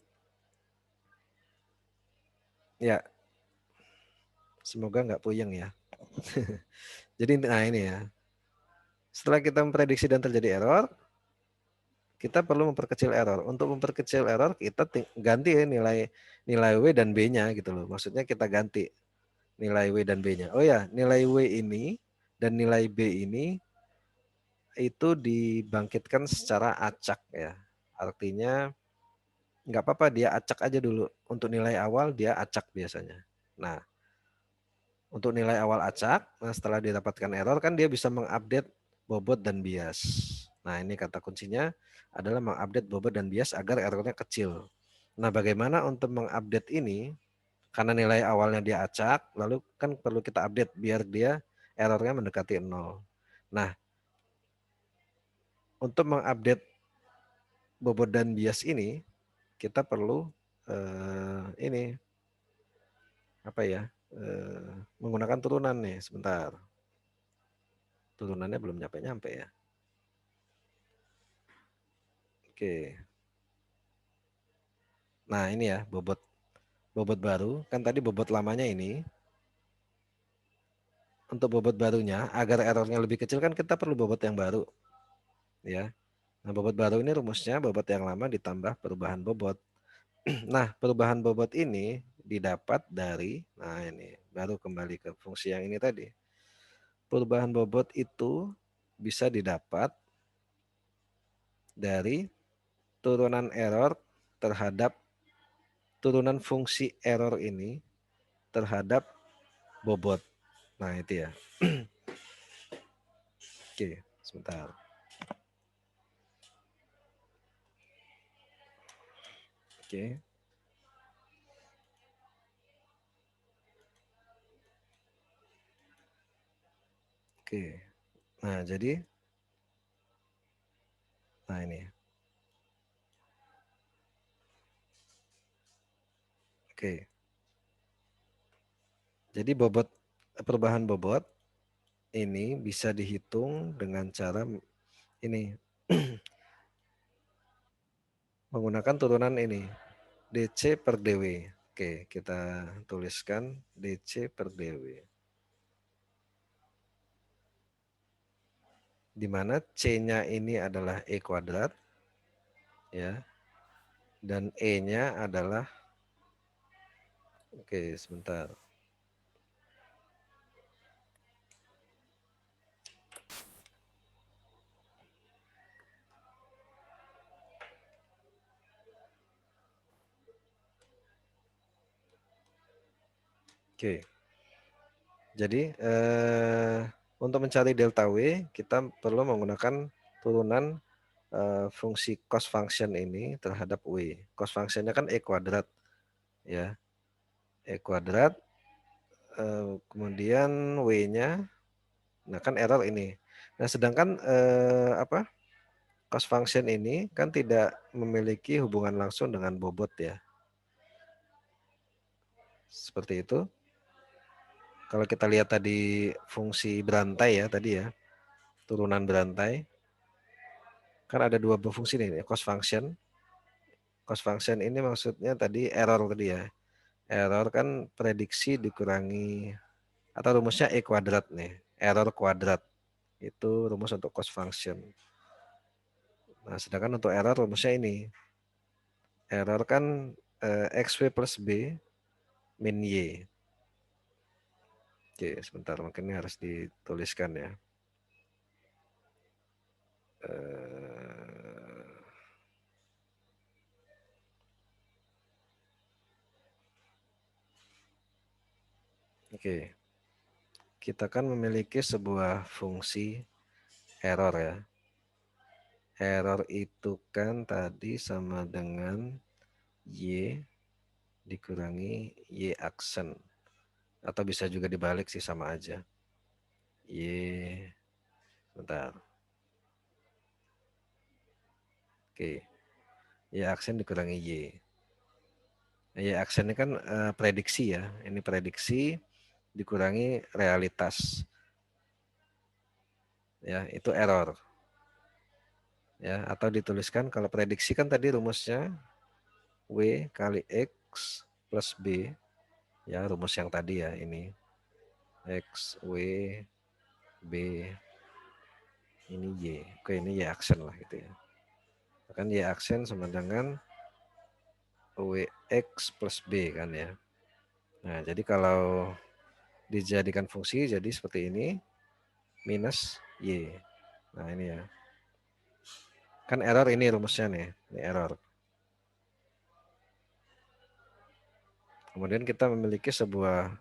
Ya, semoga nggak puyeng ya. Jadi nah ini ya. Setelah kita memprediksi dan terjadi error, kita perlu memperkecil error. Untuk memperkecil error kita ganti ya nilai W dan B-nya gitu loh. Maksudnya kita ganti nilai W dan B-nya. Oh ya, nilai W ini dan nilai B ini itu dibangkitkan secara acak ya. Artinya nggak apa-apa dia acak aja dulu. Untuk nilai awal dia acak biasanya. Nah, untuk nilai awal acak, nah setelah didapatkan error kan dia bisa mengupdate bobot dan bias. Nah ini kata kuncinya adalah mengupdate bobot dan bias agar errornya kecil. Nah bagaimana untuk mengupdate ini? Karena nilai awalnya dia acak, lalu kan perlu kita update biar dia errornya mendekati 0. Nah untuk mengupdate bobot dan bias ini, kita perlu ini apa ya? Menggunakan turunan nih, sebentar. Turunannya belum nyampe-nyampe ya. Oke. Nah ini ya bobot baru. Kan tadi bobot lamanya ini. Untuk bobot barunya, agar errornya lebih kecil kan kita perlu bobot yang baru. Ya. Nah bobot baru ini rumusnya bobot yang lama ditambah perubahan bobot. Nah perubahan bobot ini didapat dari, nah ini baru kembali ke fungsi yang ini tadi. Perubahan bobot itu bisa didapat dari turunan error terhadap turunan fungsi error ini terhadap bobot. Nah itu ya. Oke, sebentar. Oke. Oke. Nah, jadi nah ini. Oke. Jadi perubahan bobot ini bisa dihitung dengan cara ini menggunakan turunan ini DC per DW. Oke, kita tuliskan DC per DW. Di mana C-nya ini adalah E kuadrat ya. Dan E-nya adalah oke, sebentar. Oke. Jadi untuk mencari delta W kita perlu menggunakan turunan fungsi cost function ini terhadap W. Cost functionnya kan E kuadrat ya. E kuadrat kemudian W-nya nah kan error ini. Nah sedangkan apa cost function ini kan tidak memiliki hubungan langsung dengan bobot ya. Seperti itu. Kalau kita lihat tadi fungsi berantai ya tadi ya, turunan berantai. Kan ada dua fungsi nih, cost function. Cost function ini maksudnya tadi error tadi ya. Error kan prediksi dikurangi atau rumusnya E kuadrat nih. Error kuadrat. Itu rumus untuk cost function. Nah, sedangkan untuk error rumusnya ini. Error kan XW plus B min Y. Oke, sebentar mungkin ini harus dituliskan ya. Oke. Kita kan memiliki sebuah fungsi error ya. Error itu kan tadi sama dengan Y dikurangi Y aksen. Atau bisa juga dibalik sih sama aja. Y, bentar. Oke. Y aksen dikurangi Y. Y aksen ini kan prediksi ya. Ini prediksi dikurangi realitas. Ya, itu error. Ya, atau dituliskan kalau prediksi kan tadi rumusnya W kali X plus B. Ya, rumus yang tadi ya ini. X, W, B, ini Y. Oke, ini Y aksen lah gitu ya. Kan Y aksen sama dengan WX plus B kan ya. Nah, jadi kalau dijadikan fungsi jadi seperti ini, minus Y. Nah, ini ya. Kan error ini rumusnya nih, ini error. Kemudian kita memiliki sebuah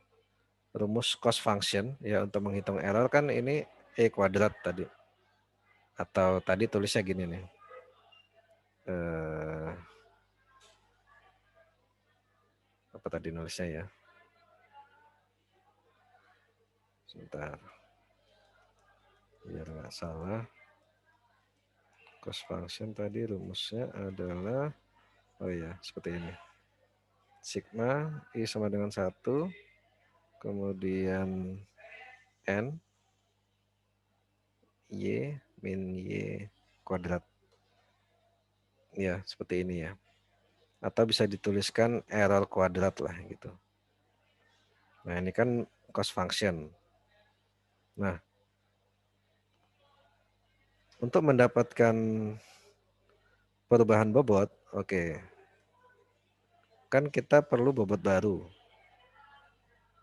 rumus cost function ya untuk menghitung error kan ini E kuadrat tadi. Atau tadi tulisnya gini nih. Apa tadi nulisnya ya? Sebentar. Biar nggak salah. Cost function tadi rumusnya adalah, oh ya, seperti ini. Sigma I sama dengan 1, kemudian N, Y, min Y kuadrat. Ya, seperti ini ya. Atau bisa dituliskan error kuadrat lah gitu. Nah, ini kan cost function. Nah, untuk mendapatkan perubahan bobot, oke. Kan kita perlu bobot baru.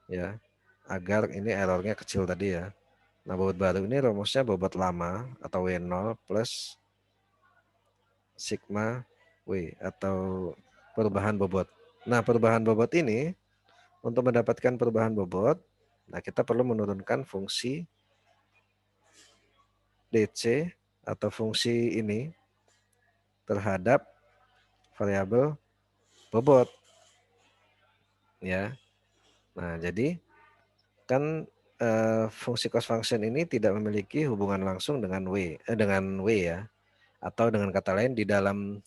Ya, agar ini errornya kecil tadi ya. Nah, bobot baru ini rumusnya bobot lama atau W0 plus sigma W atau perubahan bobot. Nah, perubahan bobot ini untuk mendapatkan perubahan bobot, nah kita perlu menurunkan fungsi DC atau fungsi ini terhadap variabel bobot. Ya. Nah, jadi kan fungsi cost function ini tidak memiliki hubungan langsung dengan W ya. Atau dengan kata lain di dalam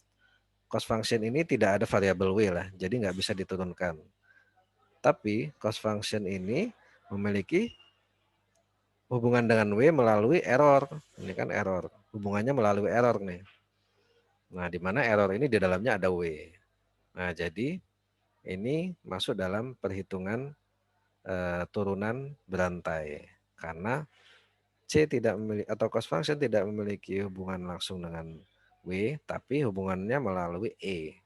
cost function ini tidak ada variabel W lah, jadi nggak bisa diturunkan. Tapi cost function ini memiliki hubungan dengan W melalui error. Ini kan error. Hubungannya melalui error nih. Nah, di mana error ini di dalamnya ada W. Nah, jadi ini masuk dalam perhitungan turunan berantai. Karena C tidak memiliki atau cost function tidak memiliki hubungan langsung dengan W, tapi hubungannya melalui E.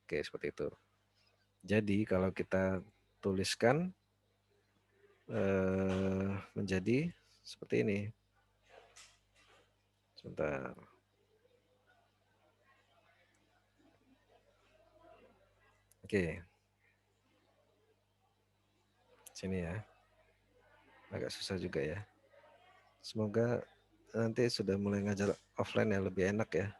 Oke, seperti itu. Jadi kalau kita tuliskan menjadi seperti ini. Sebentar. Oke. Sini ya. Agak susah juga ya. Semoga nanti sudah mulai ngajar offline ya, lebih enak ya.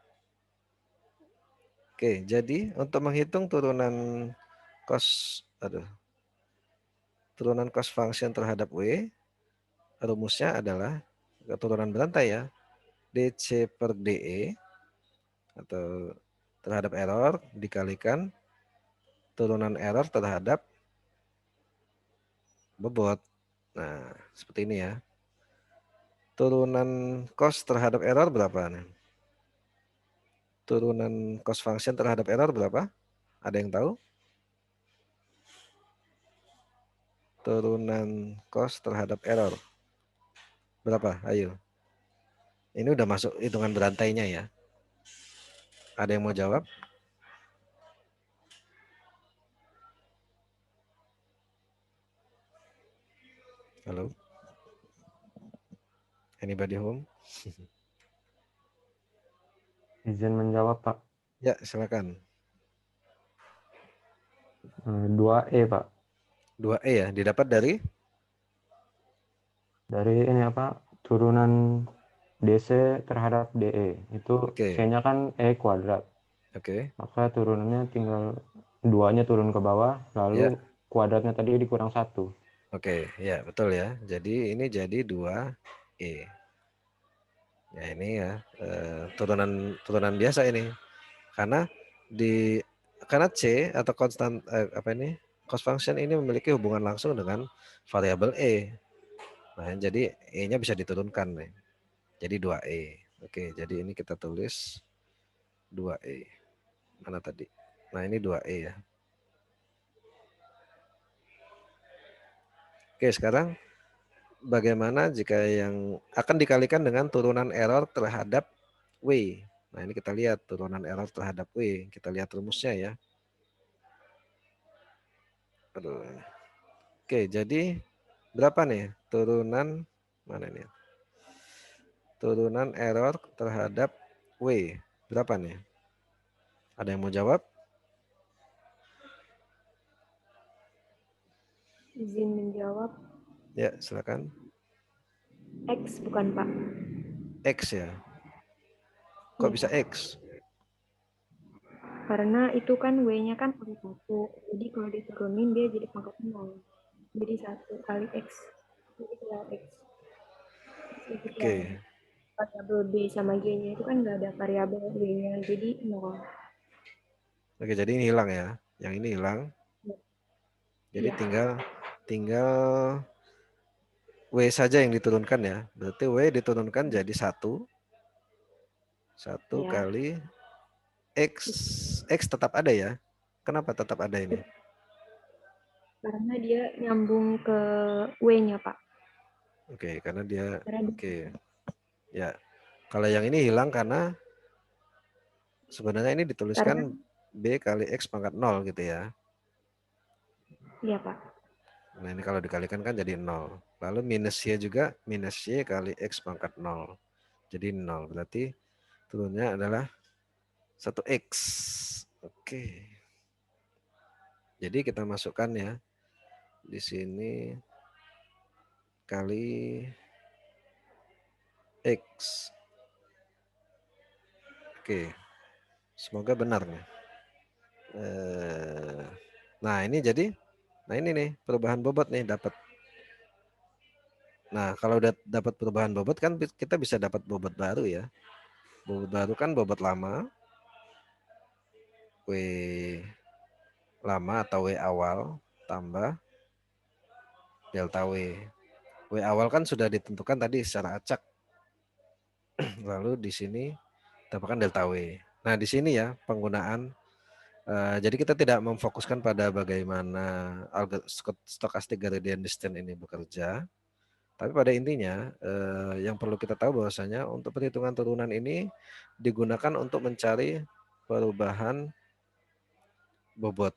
Oke, jadi untuk menghitung turunan cost function terhadap W, rumusnya adalah turunan berantai ya. DC per DE atau terhadap error dikalikan turunan error terhadap bobot. Nah, seperti ini ya. Turunan cost terhadap error berapa nih? Turunan cost function terhadap error berapa? Ada yang tahu? Turunan cost terhadap error. Berapa? Ayo. Ini udah masuk hitungan berantainya ya. Ada yang mau jawab? Halo? Anybody home? Izin menjawab, Pak. Ya, silakan. 2E, Pak. 2E ya, didapat dari? Dari ini apa? Turunan DC terhadap DE. Itu Oke. C-nya kan E kuadrat. Oke. Maka turunannya tinggal 2-nya turun ke bawah, lalu Ya. kuadratnya tadi dikurang 1. Oke, ya betul ya. Jadi ini jadi 2E. Ya ini ya turunan biasa ini. Karena C atau konstan cost function ini memiliki hubungan langsung dengan variabel E. Nah, jadi E-nya bisa diturunkan nih. Jadi 2E. Oke, jadi ini kita tulis 2E. Mana tadi? Nah, ini 2E ya. Oke, sekarang bagaimana jika yang akan dikalikan dengan turunan error terhadap W? Nah, ini kita lihat turunan error terhadap W. Kita lihat rumusnya ya. Aduh. Oke, jadi berapa nih turunan, mana nih? Turunan error terhadap W. Berapa nih? Ada yang mau jawab? Izin menjawab. Ya, silakan. X bukan Pak. X ya. Kok Iya, bisa Pak. X? Karena itu kan W-nya kan pangkat 1. Jadi kalau diturunin dia jadi pangkat 0. Jadi 1 kali X. Jadi tinggal X. Terus yang Oke. variabel B sama G-nya itu kan nggak ada variabel B-nya. Jadi 0. Oke, jadi ini hilang ya. Yang ini hilang. Jadi Iya. tinggal W saja yang diturunkan ya. Berarti W diturunkan jadi 1. 1 Ya. kali X. X tetap ada ya. Kenapa tetap ada ini? Karena dia nyambung ke W-nya, Pak. Oke, karena dia Karena oke. Ya. Kalau yang ini hilang karena sebenarnya ini dituliskan B kali X pangkat 0 gitu ya. iya, Pak. Nah, ini kalau dikalikan kan jadi 0. Lalu minus Y juga minus Y kali X pangkat 0. Jadi 0. Berarti turunnya adalah 1X. Oke. Jadi kita masukkan ya. Di sini kali X. Oke. Semoga benar nih. Nah, ini jadi, nah ini nih perubahan bobot nih dapat. Nah, kalau udah dapat perubahan bobot kan kita bisa dapat bobot baru ya. Bobot baru kan bobot lama, W lama atau W awal tambah delta W. W awal kan sudah ditentukan tadi secara acak. Lalu di sini dapatkan delta W. Nah, di sini ya penggunaan jadi kita tidak memfokuskan pada bagaimana stochastic gradient descent ini bekerja, tapi pada intinya yang perlu kita tahu bahwasanya untuk perhitungan turunan ini digunakan untuk mencari perubahan bobot.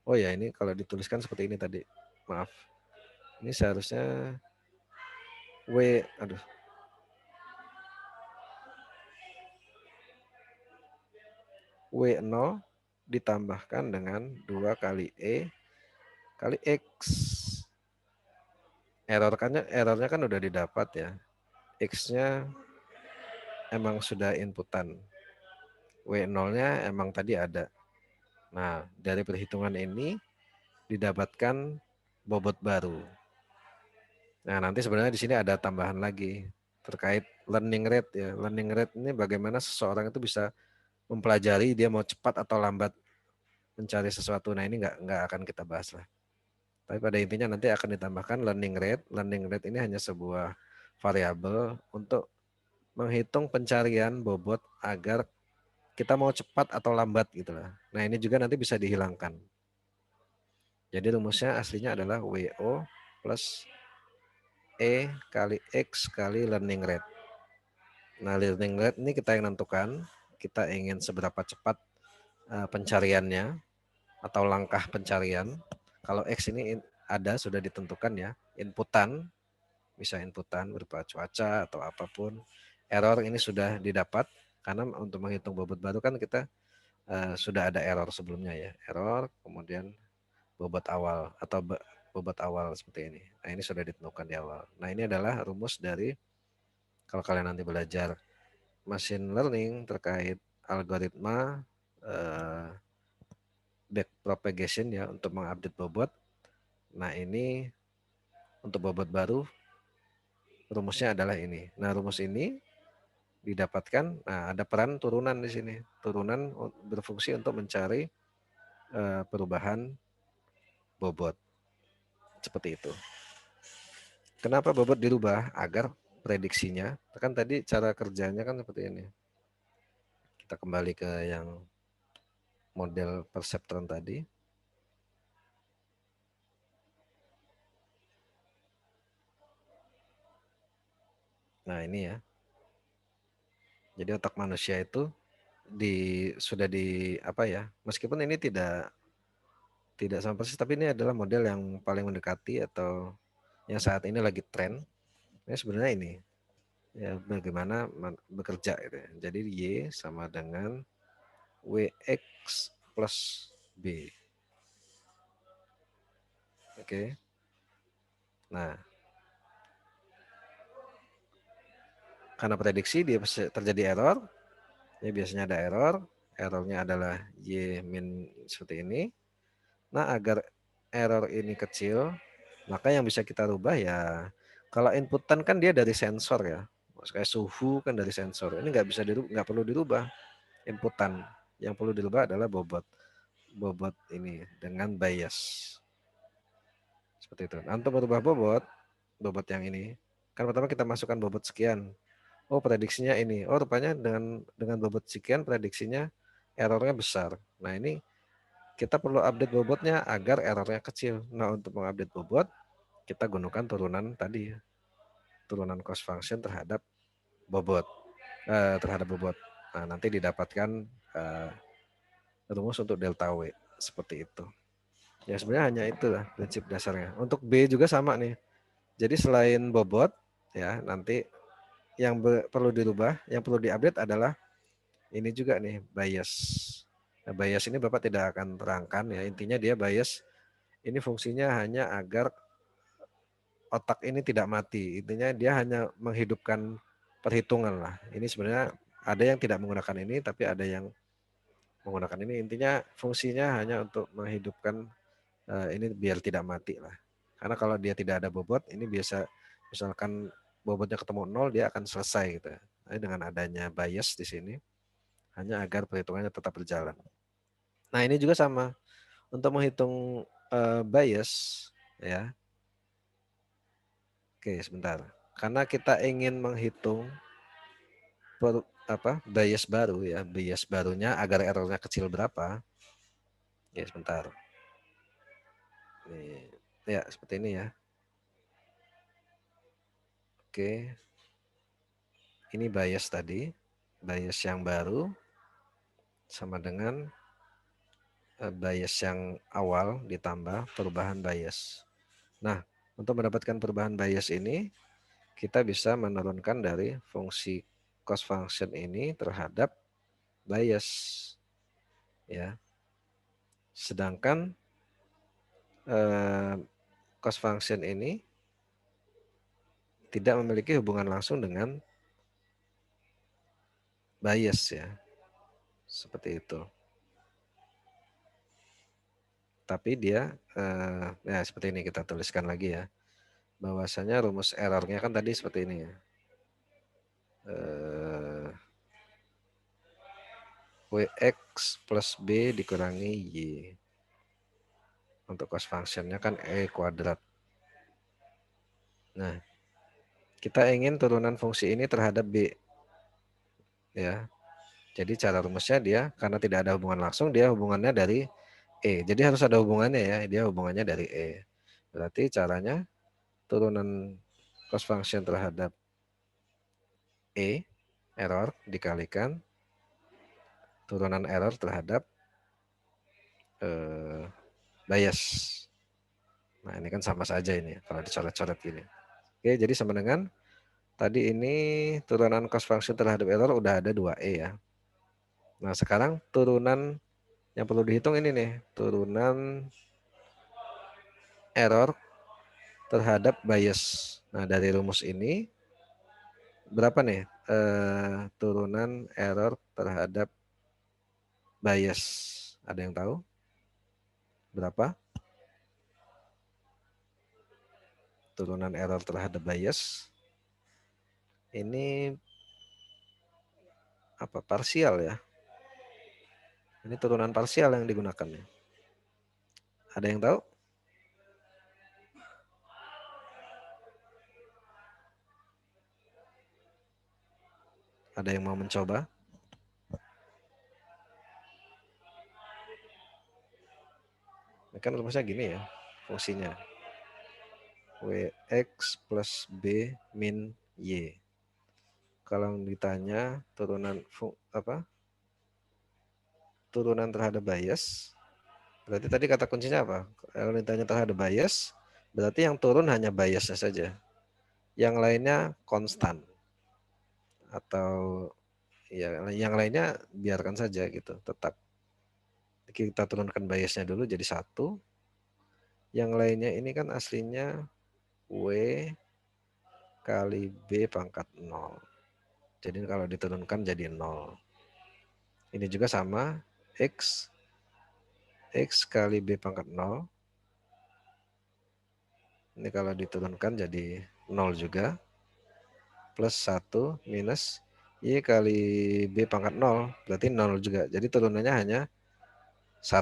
Oh ya, ini kalau dituliskan seperti ini tadi. Maaf. Ini seharusnya W0 ditambahkan dengan 2 kali E kali X. Errornya kan udah didapat ya. X-nya emang sudah inputan. W0-nya emang tadi ada. Nah, dari perhitungan ini didapatkan bobot baru. Nah, nanti sebenarnya di sini ada tambahan lagi terkait learning rate ya. Learning rate ini bagaimana seseorang itu bisa mempelajari dia mau cepat atau lambat mencari sesuatu. Nah, ini nggak akan kita bahas lah. Tapi pada intinya nanti akan ditambahkan learning rate. Learning rate ini hanya sebuah variabel untuk menghitung pencarian bobot agar kita mau cepat atau lambat gitu lah. Nah, ini juga nanti bisa dihilangkan. Jadi rumusnya aslinya adalah WO plus E kali X kali learning rate. Nah, learning rate ini kita yang nentukan. Kita ingin seberapa cepat pencariannya atau langkah pencarian. Kalau X ini ada sudah ditentukan ya, inputan, bisa inputan berupa cuaca atau apapun. Error ini sudah didapat karena untuk menghitung bobot baru kan kita sudah ada error sebelumnya ya. Error kemudian bobot awal atau bobot awal seperti ini. Nah, ini sudah ditentukan di awal. Nah, ini adalah rumus dari kalau kalian nanti belajar machine learning terkait algoritma backpropagation ya untuk mengupdate bobot. Nah, ini untuk bobot baru rumusnya adalah ini. Nah, rumus ini didapatkan, nah ada peran turunan di sini. Turunan berfungsi untuk mencari perubahan bobot. Seperti itu. Kenapa bobot dirubah? Agar prediksinya, kan tadi cara kerjanya kan seperti ini. Kita kembali ke yang model perseptron tadi. Nah, ini ya. Jadi otak manusia itu sudah di apa ya, meskipun ini tidak sama persis, tapi ini adalah model yang paling mendekati atau yang saat ini lagi tren. Ini sebenarnya ini ya bagaimana bekerja gitu ya. Jadi Y sama dengan WX plus B. Oke. Nah, karena prediksi dia terjadi error, ya biasanya ada error. Errornya adalah Y min seperti ini. Nah, agar error ini kecil, maka yang bisa kita rubah ya, kalau inputan kan dia dari sensor ya. Kayak suhu kan dari sensor. Ini nggak bisa nggak perlu dirubah inputan. Yang perlu dirubah adalah bobot ini dengan bias. Seperti itu. Nah, untuk merubah bobot yang ini, kan pertama kita masukkan bobot sekian. Oh, prediksinya ini. Oh, rupanya dengan bobot sekian prediksinya errornya besar. Nah, ini kita perlu update bobotnya agar errornya kecil. Nah, untuk mengupdate bobot, kita gunakan turunan tadi. Turunan cost function terhadap bobot. Nah, nanti didapatkan rumus untuk delta W. Seperti itu. Ya, sebenarnya hanya itulah prinsip dasarnya. Untuk B juga sama nih. Jadi selain bobot, ya nanti yang perlu dirubah, yang perlu diupdate adalah ini juga nih, bias. Nah, bias ini Bapak tidak akan terangkan ya. Intinya dia bias ini fungsinya hanya agar otak ini tidak mati. Intinya dia hanya menghidupkan perhitungan lah. Ini sebenarnya ada yang tidak menggunakan ini, tapi ada yang menggunakan ini. Intinya fungsinya hanya untuk menghidupkan ini biar tidak mati lah. Karena kalau dia tidak ada bobot, ini biasa misalkan bobotnya ketemu 0, dia akan selesai gitu. Nah, dengan adanya bias di sini, hanya agar perhitungannya tetap berjalan. Nah, ini juga sama. Untuk menghitung bias, ya. Oke, sebentar. Karena kita ingin menghitung bias baru ya, bias barunya agar errornya kecil berapa. Ya, sebentar. Nih, ya, seperti ini ya. Oke. Ini bias tadi. Bias yang baru sama dengan bias yang awal ditambah perubahan bias. Nah, untuk mendapatkan perubahan bias ini, kita bisa menurunkan dari fungsi cost function ini terhadap bias. Ya. Sedangkan cost function ini tidak memiliki hubungan langsung dengan bias ya. Seperti itu. Tapi dia ya seperti ini kita tuliskan lagi ya. Bahwasanya rumus errornya kan tadi seperti ini ya. WX plus B dikurangi Y. Untuk cost functionnya kan E kuadrat. Nah, kita ingin turunan fungsi ini terhadap B. Ya. Jadi cara rumusnya dia karena tidak ada hubungan langsung, dia hubungannya dari E. Jadi harus ada hubungannya ya, dia hubungannya dari E. Berarti caranya turunan cost function terhadap E, error, dikalikan turunan error terhadap bias. Nah, ini kan sama saja ini kalau dicoret-coret gini. Oke, jadi sama dengan tadi ini turunan cost function terhadap error udah ada 2E ya. Nah, sekarang turunan yang perlu dihitung ini nih, turunan error terhadap bias. Nah, dari rumus ini berapa nih turunan error terhadap bias? Ada yang tahu? Berapa? Turunan error terhadap bias. Ini apa? Parsial ya. Ini turunan parsial yang digunakan ya. Ada yang tahu? Ada yang mau mencoba? Ini kan rumusnya gini ya, fungsinya. WX plus B min Y. Kalau ditanya turunan turunan terhadap bias, berarti tadi kata kuncinya apa? Kalau ditanya terhadap bias, berarti yang turun hanya biasnya saja. Yang lainnya konstan. Atau ya yang lainnya biarkan saja gitu, tetap. Kita turunkan biasnya dulu jadi 1. Yang lainnya ini kan aslinya W kali B pangkat 0. Jadi kalau diturunkan jadi 0. Ini juga sama, X kali B pangkat 0. Ini kalau diturunkan jadi 0 juga. Plus 1 minus Y kali B pangkat 0. Berarti 0 juga. Jadi turunannya hanya 1.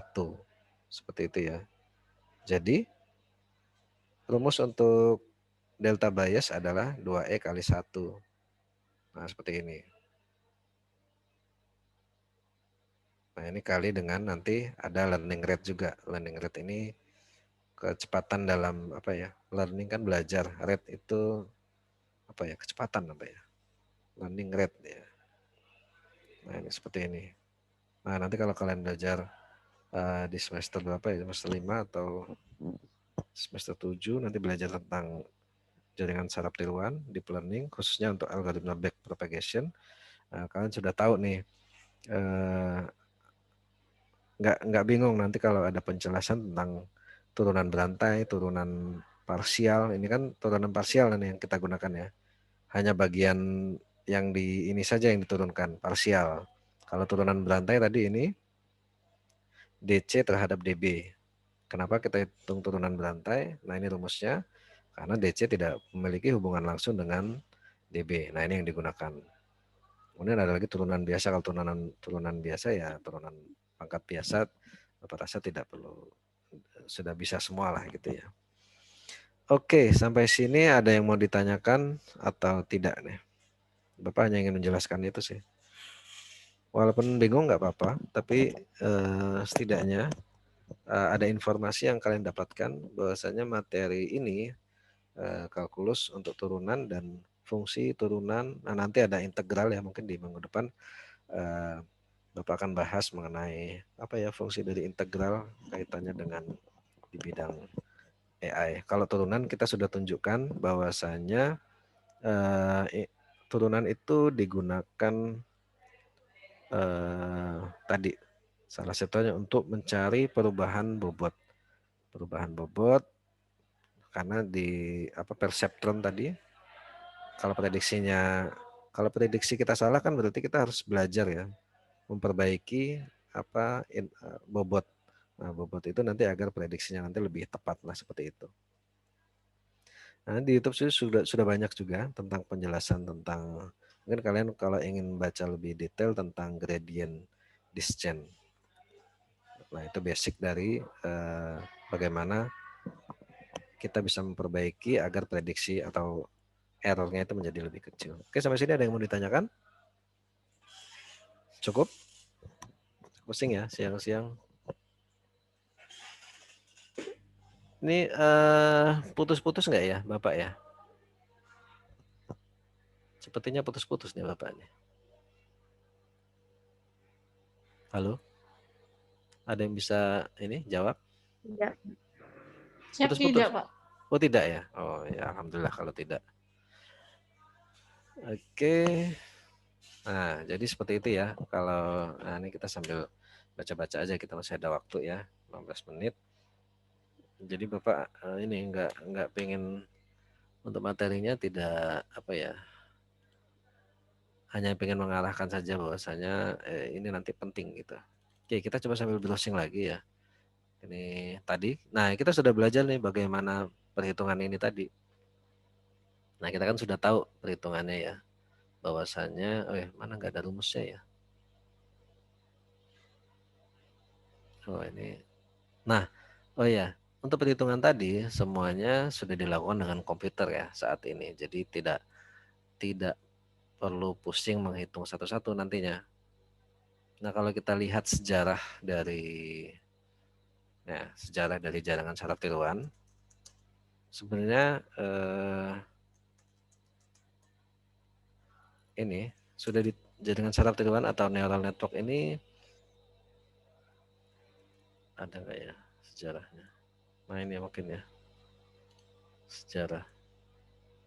Seperti itu ya. Jadi rumus untuk delta bias adalah 2E kali 1. Nah, seperti ini. Nah, ini kali dengan nanti ada learning rate juga. Learning rate ini kecepatan dalam apa ya? Learning kan belajar. Rate itu apa ya? Kecepatan apa ya? Learning rate ya. Nah, ini seperti ini. Nah, nanti kalau kalian belajar di semester berapa ya? Semester 5 atau semester 7 nanti belajar tentang jaringan saraf tiruan, deep learning khususnya untuk algoritma back propagation. Kalian sudah tahu nih, nggak bingung nanti kalau ada penjelasan tentang turunan berantai, turunan parsial. Ini kan turunan parsial nih yang kita gunakan ya. Hanya bagian yang di ini saja yang diturunkan, parsial. Kalau turunan berantai tadi ini DC terhadap DB. Kenapa kita hitung turunan berantai? Nah, ini rumusnya. Karena DC tidak memiliki hubungan langsung dengan DB. Nah, ini yang digunakan. Kemudian ada lagi turunan biasa. Kalau turunan biasa ya turunan pangkat biasa, Bapak rasa tidak perlu, sudah bisa semua lah gitu ya. Oke, sampai sini ada yang mau ditanyakan atau tidak nih? Bapak hanya ingin menjelaskan itu sih. Walaupun bingung nggak apa-apa, tapi setidaknya ada informasi yang kalian dapatkan bahwasanya materi ini kalkulus untuk turunan dan fungsi turunan. Nah, nanti ada integral ya, mungkin di minggu depan Bapak akan bahas mengenai apa ya fungsi dari integral kaitannya dengan di bidang AI. Kalau turunan kita sudah tunjukkan bahwasanya turunan itu digunakan tadi salah satunya untuk mencari perubahan bobot. Perubahan bobot karena di perseptron tadi kalau prediksi kita salah kan berarti kita harus belajar ya memperbaiki bobot. Nah, bobot itu nanti agar prediksinya nanti lebih tepat lah seperti itu. Nah, di YouTube sudah banyak juga tentang penjelasan tentang, mungkin kalian kalau ingin baca lebih detail tentang gradient descent. Nah, itu basic dari bagaimana kita bisa memperbaiki agar prediksi atau errornya itu menjadi lebih kecil. Oke, sampai sini ada yang mau ditanyakan? Cukup? Pusing ya siang-siang. Ini putus-putus nggak ya Bapak ya? Sepertinya putus-putus nih Bapak nih. Halo? Ada yang bisa ini jawab? Tidak. Siap Putus-putus? tidak, Pak. Oh tidak ya? Oh ya alhamdulillah kalau tidak. Oke. Nah jadi seperti itu ya. Kalau ini kita sambil baca-baca aja, kita masih ada waktu ya 15 menit. Jadi Bapak ini nggak pengen untuk materinya tidak hanya pengen mengarahkan saja bahwasanya ini nanti penting gitu. Oke, kita coba sambil browsing lagi ya. Ini tadi. Nah, kita sudah belajar nih bagaimana perhitungan ini tadi. Nah, kita kan sudah tahu perhitungannya ya. Bahwasanya, mana nggak ada rumusnya ya. Oh, ini. Nah, ya. Untuk perhitungan tadi semuanya sudah dilakukan dengan komputer ya saat ini. Jadi tidak perlu pusing menghitung satu-satu nantinya. Nah, kalau kita lihat sejarah dari jaringan saraf tiruan, sebenarnya ini sudah di jaringan saraf tiruan atau neural network ini Ada nggak ya sejarahnya? Nah ini mungkin ya sejarah.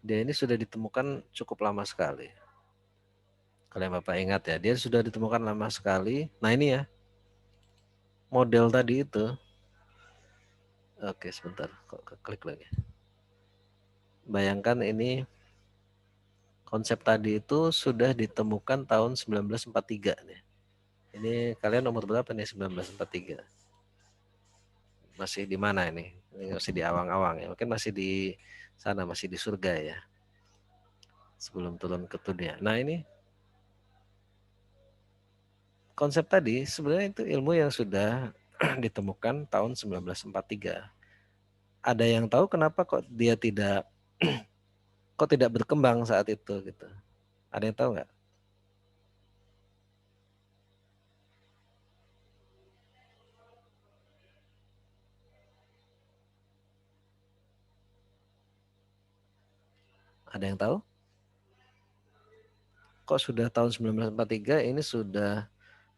Dia ini sudah ditemukan cukup lama sekali. Kalau yang Bapak ingat ya, dia sudah ditemukan lama sekali. Nah ini ya model tadi itu. Oke sebentar, kok klik lagi. Bayangkan ini konsep tadi itu sudah ditemukan tahun 1943 nih. Ini kalian umur berapa nih 1943? Masih di mana ini? Ini masih di awang-awang ya. Mungkin masih di sana, masih di surga ya. Sebelum turun ke dunia. Nah ini konsep tadi sebenarnya itu ilmu yang sudah ditemukan tahun 1943. Ada yang tahu kenapa kok dia tidak kok tidak berkembang saat itu gitu? Ada yang tahu nggak? Ada yang tahu? Kok sudah tahun 1943 ini sudah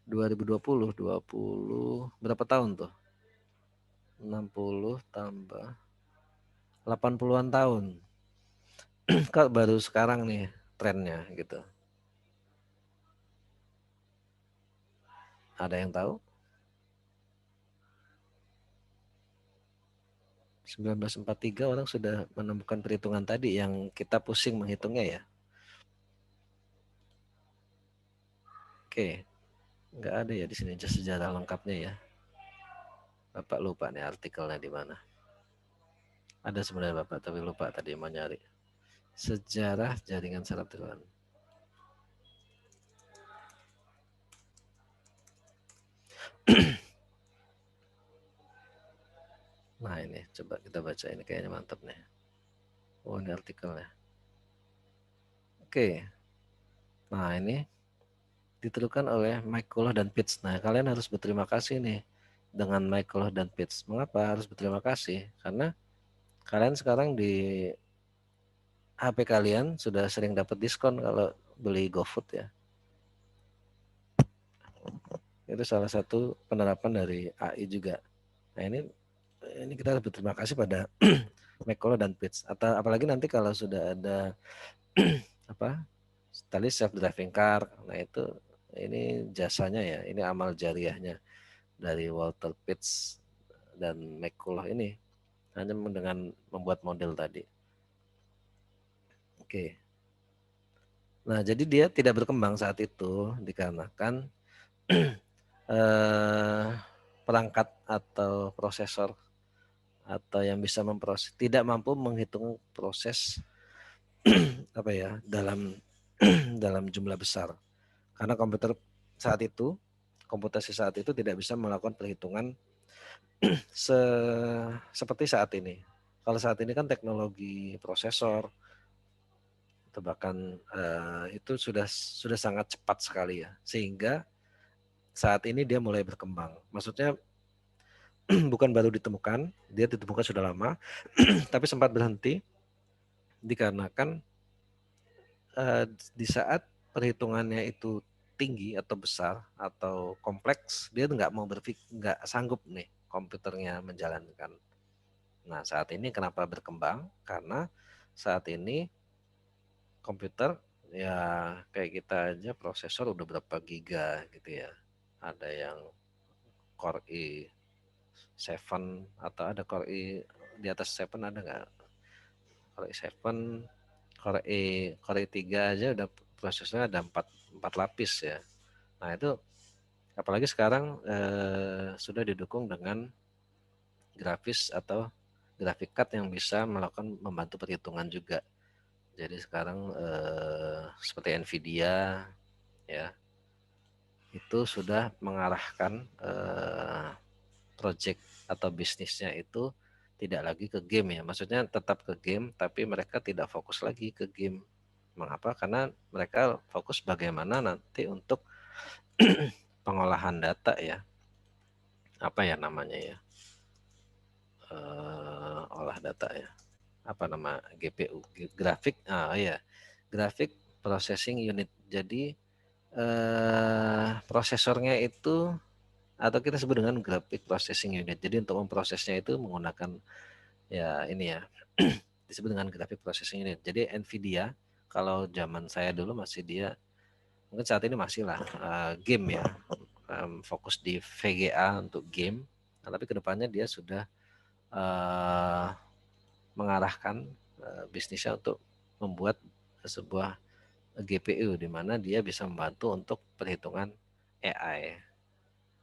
2020 berapa tahun tuh? 60 tambah 80-an tahun. Kok baru sekarang nih trennya gitu. Ada yang tahu? 1943 orang sudah menemukan perhitungan tadi yang kita pusing menghitungnya ya. Oke, nggak ada ya di sini sejarah lengkapnya ya. Bapak lupa nih artikelnya di mana. Ada sebenarnya Bapak tapi lupa tadi mau nyari. Sejarah jaringan saraf neuron. Nah ini coba kita baca ini kayaknya mantap nih. Oh ini artikelnya. Oke. Nah ini ditentukan oleh Mike Kuloh dan Pitts. Nah kalian harus berterima kasih nih dengan Mike Kuloh dan Pitts. Mengapa harus berterima kasih? Karena kalian sekarang di HP kalian sudah sering dapat diskon kalau beli GoFood ya. Itu salah satu penerapan dari AI juga. Nah ini kita harus berterima kasih pada Mike Kuloh dan Pitts. Atau apalagi nanti kalau sudah ada apa tadi self driving car, nah itu ini jasanya ya, ini amal jariahnya dari Walter Pitts dan Mike Kuloh ini hanya dengan membuat model tadi. Oke. Nah, jadi dia tidak berkembang saat itu dikarenakan perangkat atau prosesor atau yang bisa memproses tidak mampu menghitung proses apa ya dalam dalam jumlah besar. Karena komputer saat itu, komputasi saat itu tidak bisa melakukan perhitungan seperti saat ini. Kalau saat ini kan teknologi prosesor atau bahkan itu sudah sangat cepat sekali ya, sehingga saat ini dia mulai berkembang. Maksudnya bukan baru ditemukan, dia ditemukan sudah lama, tapi sempat berhenti dikarenakan di saat perhitungannya itu tinggi atau besar atau kompleks, dia nggak mau nggak sanggup nih komputernya menjalankan. Nah saat ini kenapa berkembang? Karena saat ini komputer ya kayak kita aja prosesor udah berapa giga gitu ya. Ada yang Core i7 atau ada Core i di atas 7 ada nggak? Core i7, Core i3 aja udah prosesornya ada 4 lapis ya. Nah itu apalagi sekarang sudah didukung dengan grafis atau graphic card yang bisa melakukan membantu perhitungan juga. Jadi sekarang seperti Nvidia ya itu sudah mengarahkan project atau bisnisnya itu tidak lagi ke game ya. Maksudnya tetap ke game tapi mereka tidak fokus lagi ke game. Mengapa? Karena mereka fokus bagaimana nanti untuk pengolahan data ya. Apa ya namanya ya? Olah data ya. Apa nama GPU? Grafik. Ya. Graphic Processing Unit. Jadi prosesornya itu atau kita sebut dengan graphic processing unit. Jadi untuk memprosesnya itu menggunakan ya ini ya disebut dengan graphic processing unit. Jadi Nvidia kalau zaman saya dulu masih dia mungkin saat ini masih lah game ya, fokus di VGA untuk game. Nah, tapi kedepannya dia sudah mengarahkan bisnisnya untuk membuat sebuah GPU di mana dia bisa membantu untuk perhitungan AI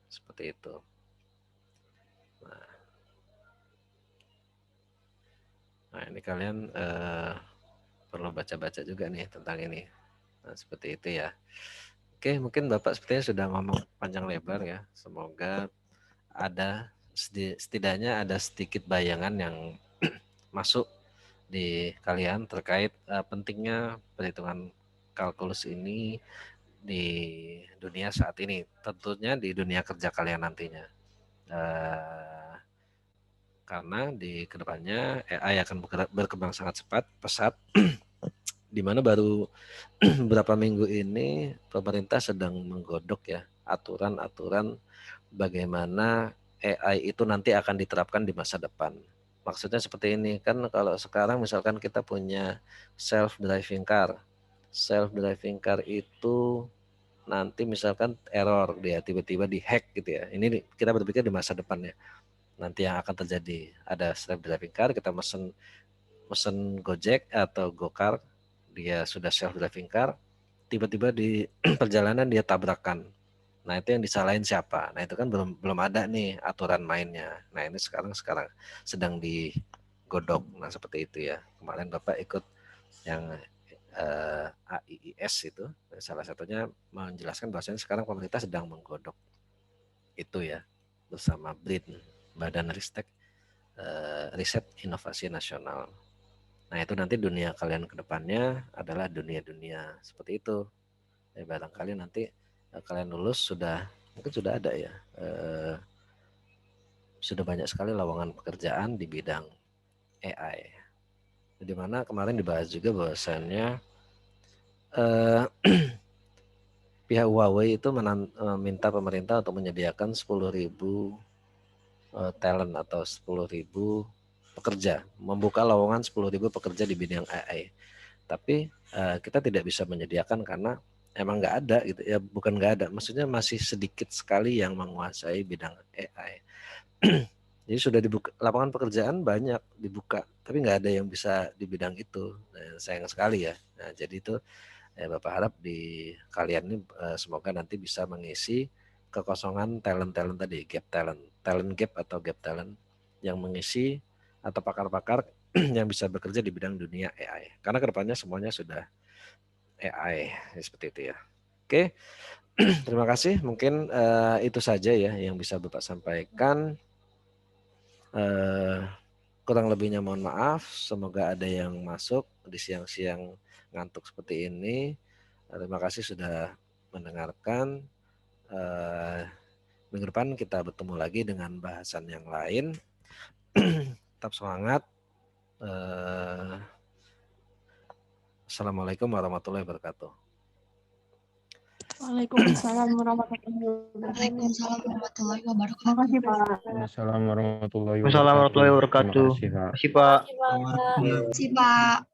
seperti itu. Nah ini kalian perlu baca-baca juga nih tentang ini. Nah, seperti itu ya. Oke, mungkin Bapak sepertinya sudah ngomong panjang lebar ya. Semoga ada setidaknya ada sedikit bayangan yang masuk di kalian terkait pentingnya perhitungan kalkulus ini di dunia saat ini, tentunya di dunia kerja kalian nantinya. Karena di kedepannya AI akan berkembang sangat pesat, di mana baru beberapa minggu ini pemerintah sedang menggodok ya aturan-aturan bagaimana AI itu nanti akan diterapkan di masa depan. Maksudnya seperti ini kan, kalau sekarang misalkan kita punya self driving car itu nanti misalkan error dia tiba-tiba dihack gitu ya. Ini kita berpikir di masa depan ya. Nanti yang akan terjadi ada self driving car, kita mesen Gojek atau Gokar, dia sudah self driving car, tiba-tiba di perjalanan dia tabrakan. Nah, itu yang disalahin siapa? Nah, itu kan belum ada nih aturan mainnya. Nah, ini sekarang sedang digodok. Nah, seperti itu ya. Kemarin Bapak ikut yang AIIS itu, salah satunya menjelaskan bahwasanya sekarang pemerintah sedang menggodok itu ya, bersama BRIN, Badan Riset Inovasi Nasional. Nah, itu nanti dunia kalian ke depannya adalah dunia-dunia seperti itu. Ya, barangkali nanti kalian lulus mungkin sudah ada ya, sudah banyak sekali lowongan pekerjaan di bidang AI. Di mana kemarin dibahas juga bahwasannya pihak Huawei itu meminta pemerintah untuk menyediakan 10.000 talent atau 10.000 pekerja, membuka lowongan 10.000 pekerja di bidang AI. Tapi kita tidak bisa menyediakan karena emang nggak ada gitu ya, bukan nggak ada, maksudnya masih sedikit sekali yang menguasai bidang AI. Jadi sudah dibuka lapangan pekerjaan banyak dibuka, tapi nggak ada yang bisa di bidang itu. Nah, sayang sekali ya. Nah, jadi itu Bapak harap di kalian ini semoga nanti bisa mengisi kekosongan talent tadi, talent gap atau gap talent, yang mengisi atau pakar-pakar yang bisa bekerja di bidang dunia AI. Karena kedepannya semuanya sudah AI seperti itu ya. Oke, terima kasih. Mungkin itu saja ya yang bisa Bapak sampaikan. Kurang lebihnya mohon maaf. Semoga ada yang masuk di siang-siang ngantuk seperti ini. Terima kasih sudah mendengarkan. Minggu depan kita bertemu lagi dengan bahasan yang lain. Tetap semangat. Assalamualaikum warahmatullahi wabarakatuh. Waalaikumsalam warahmatullahi wabarakatuh. Terima kasih, Pak. Assalamualaikum warahmatullahi Wassalamualaikum warahmatullahi wabarakatuh. Terima kasih, Pak. Terima kasih, Pak. Terima kasih, Pak.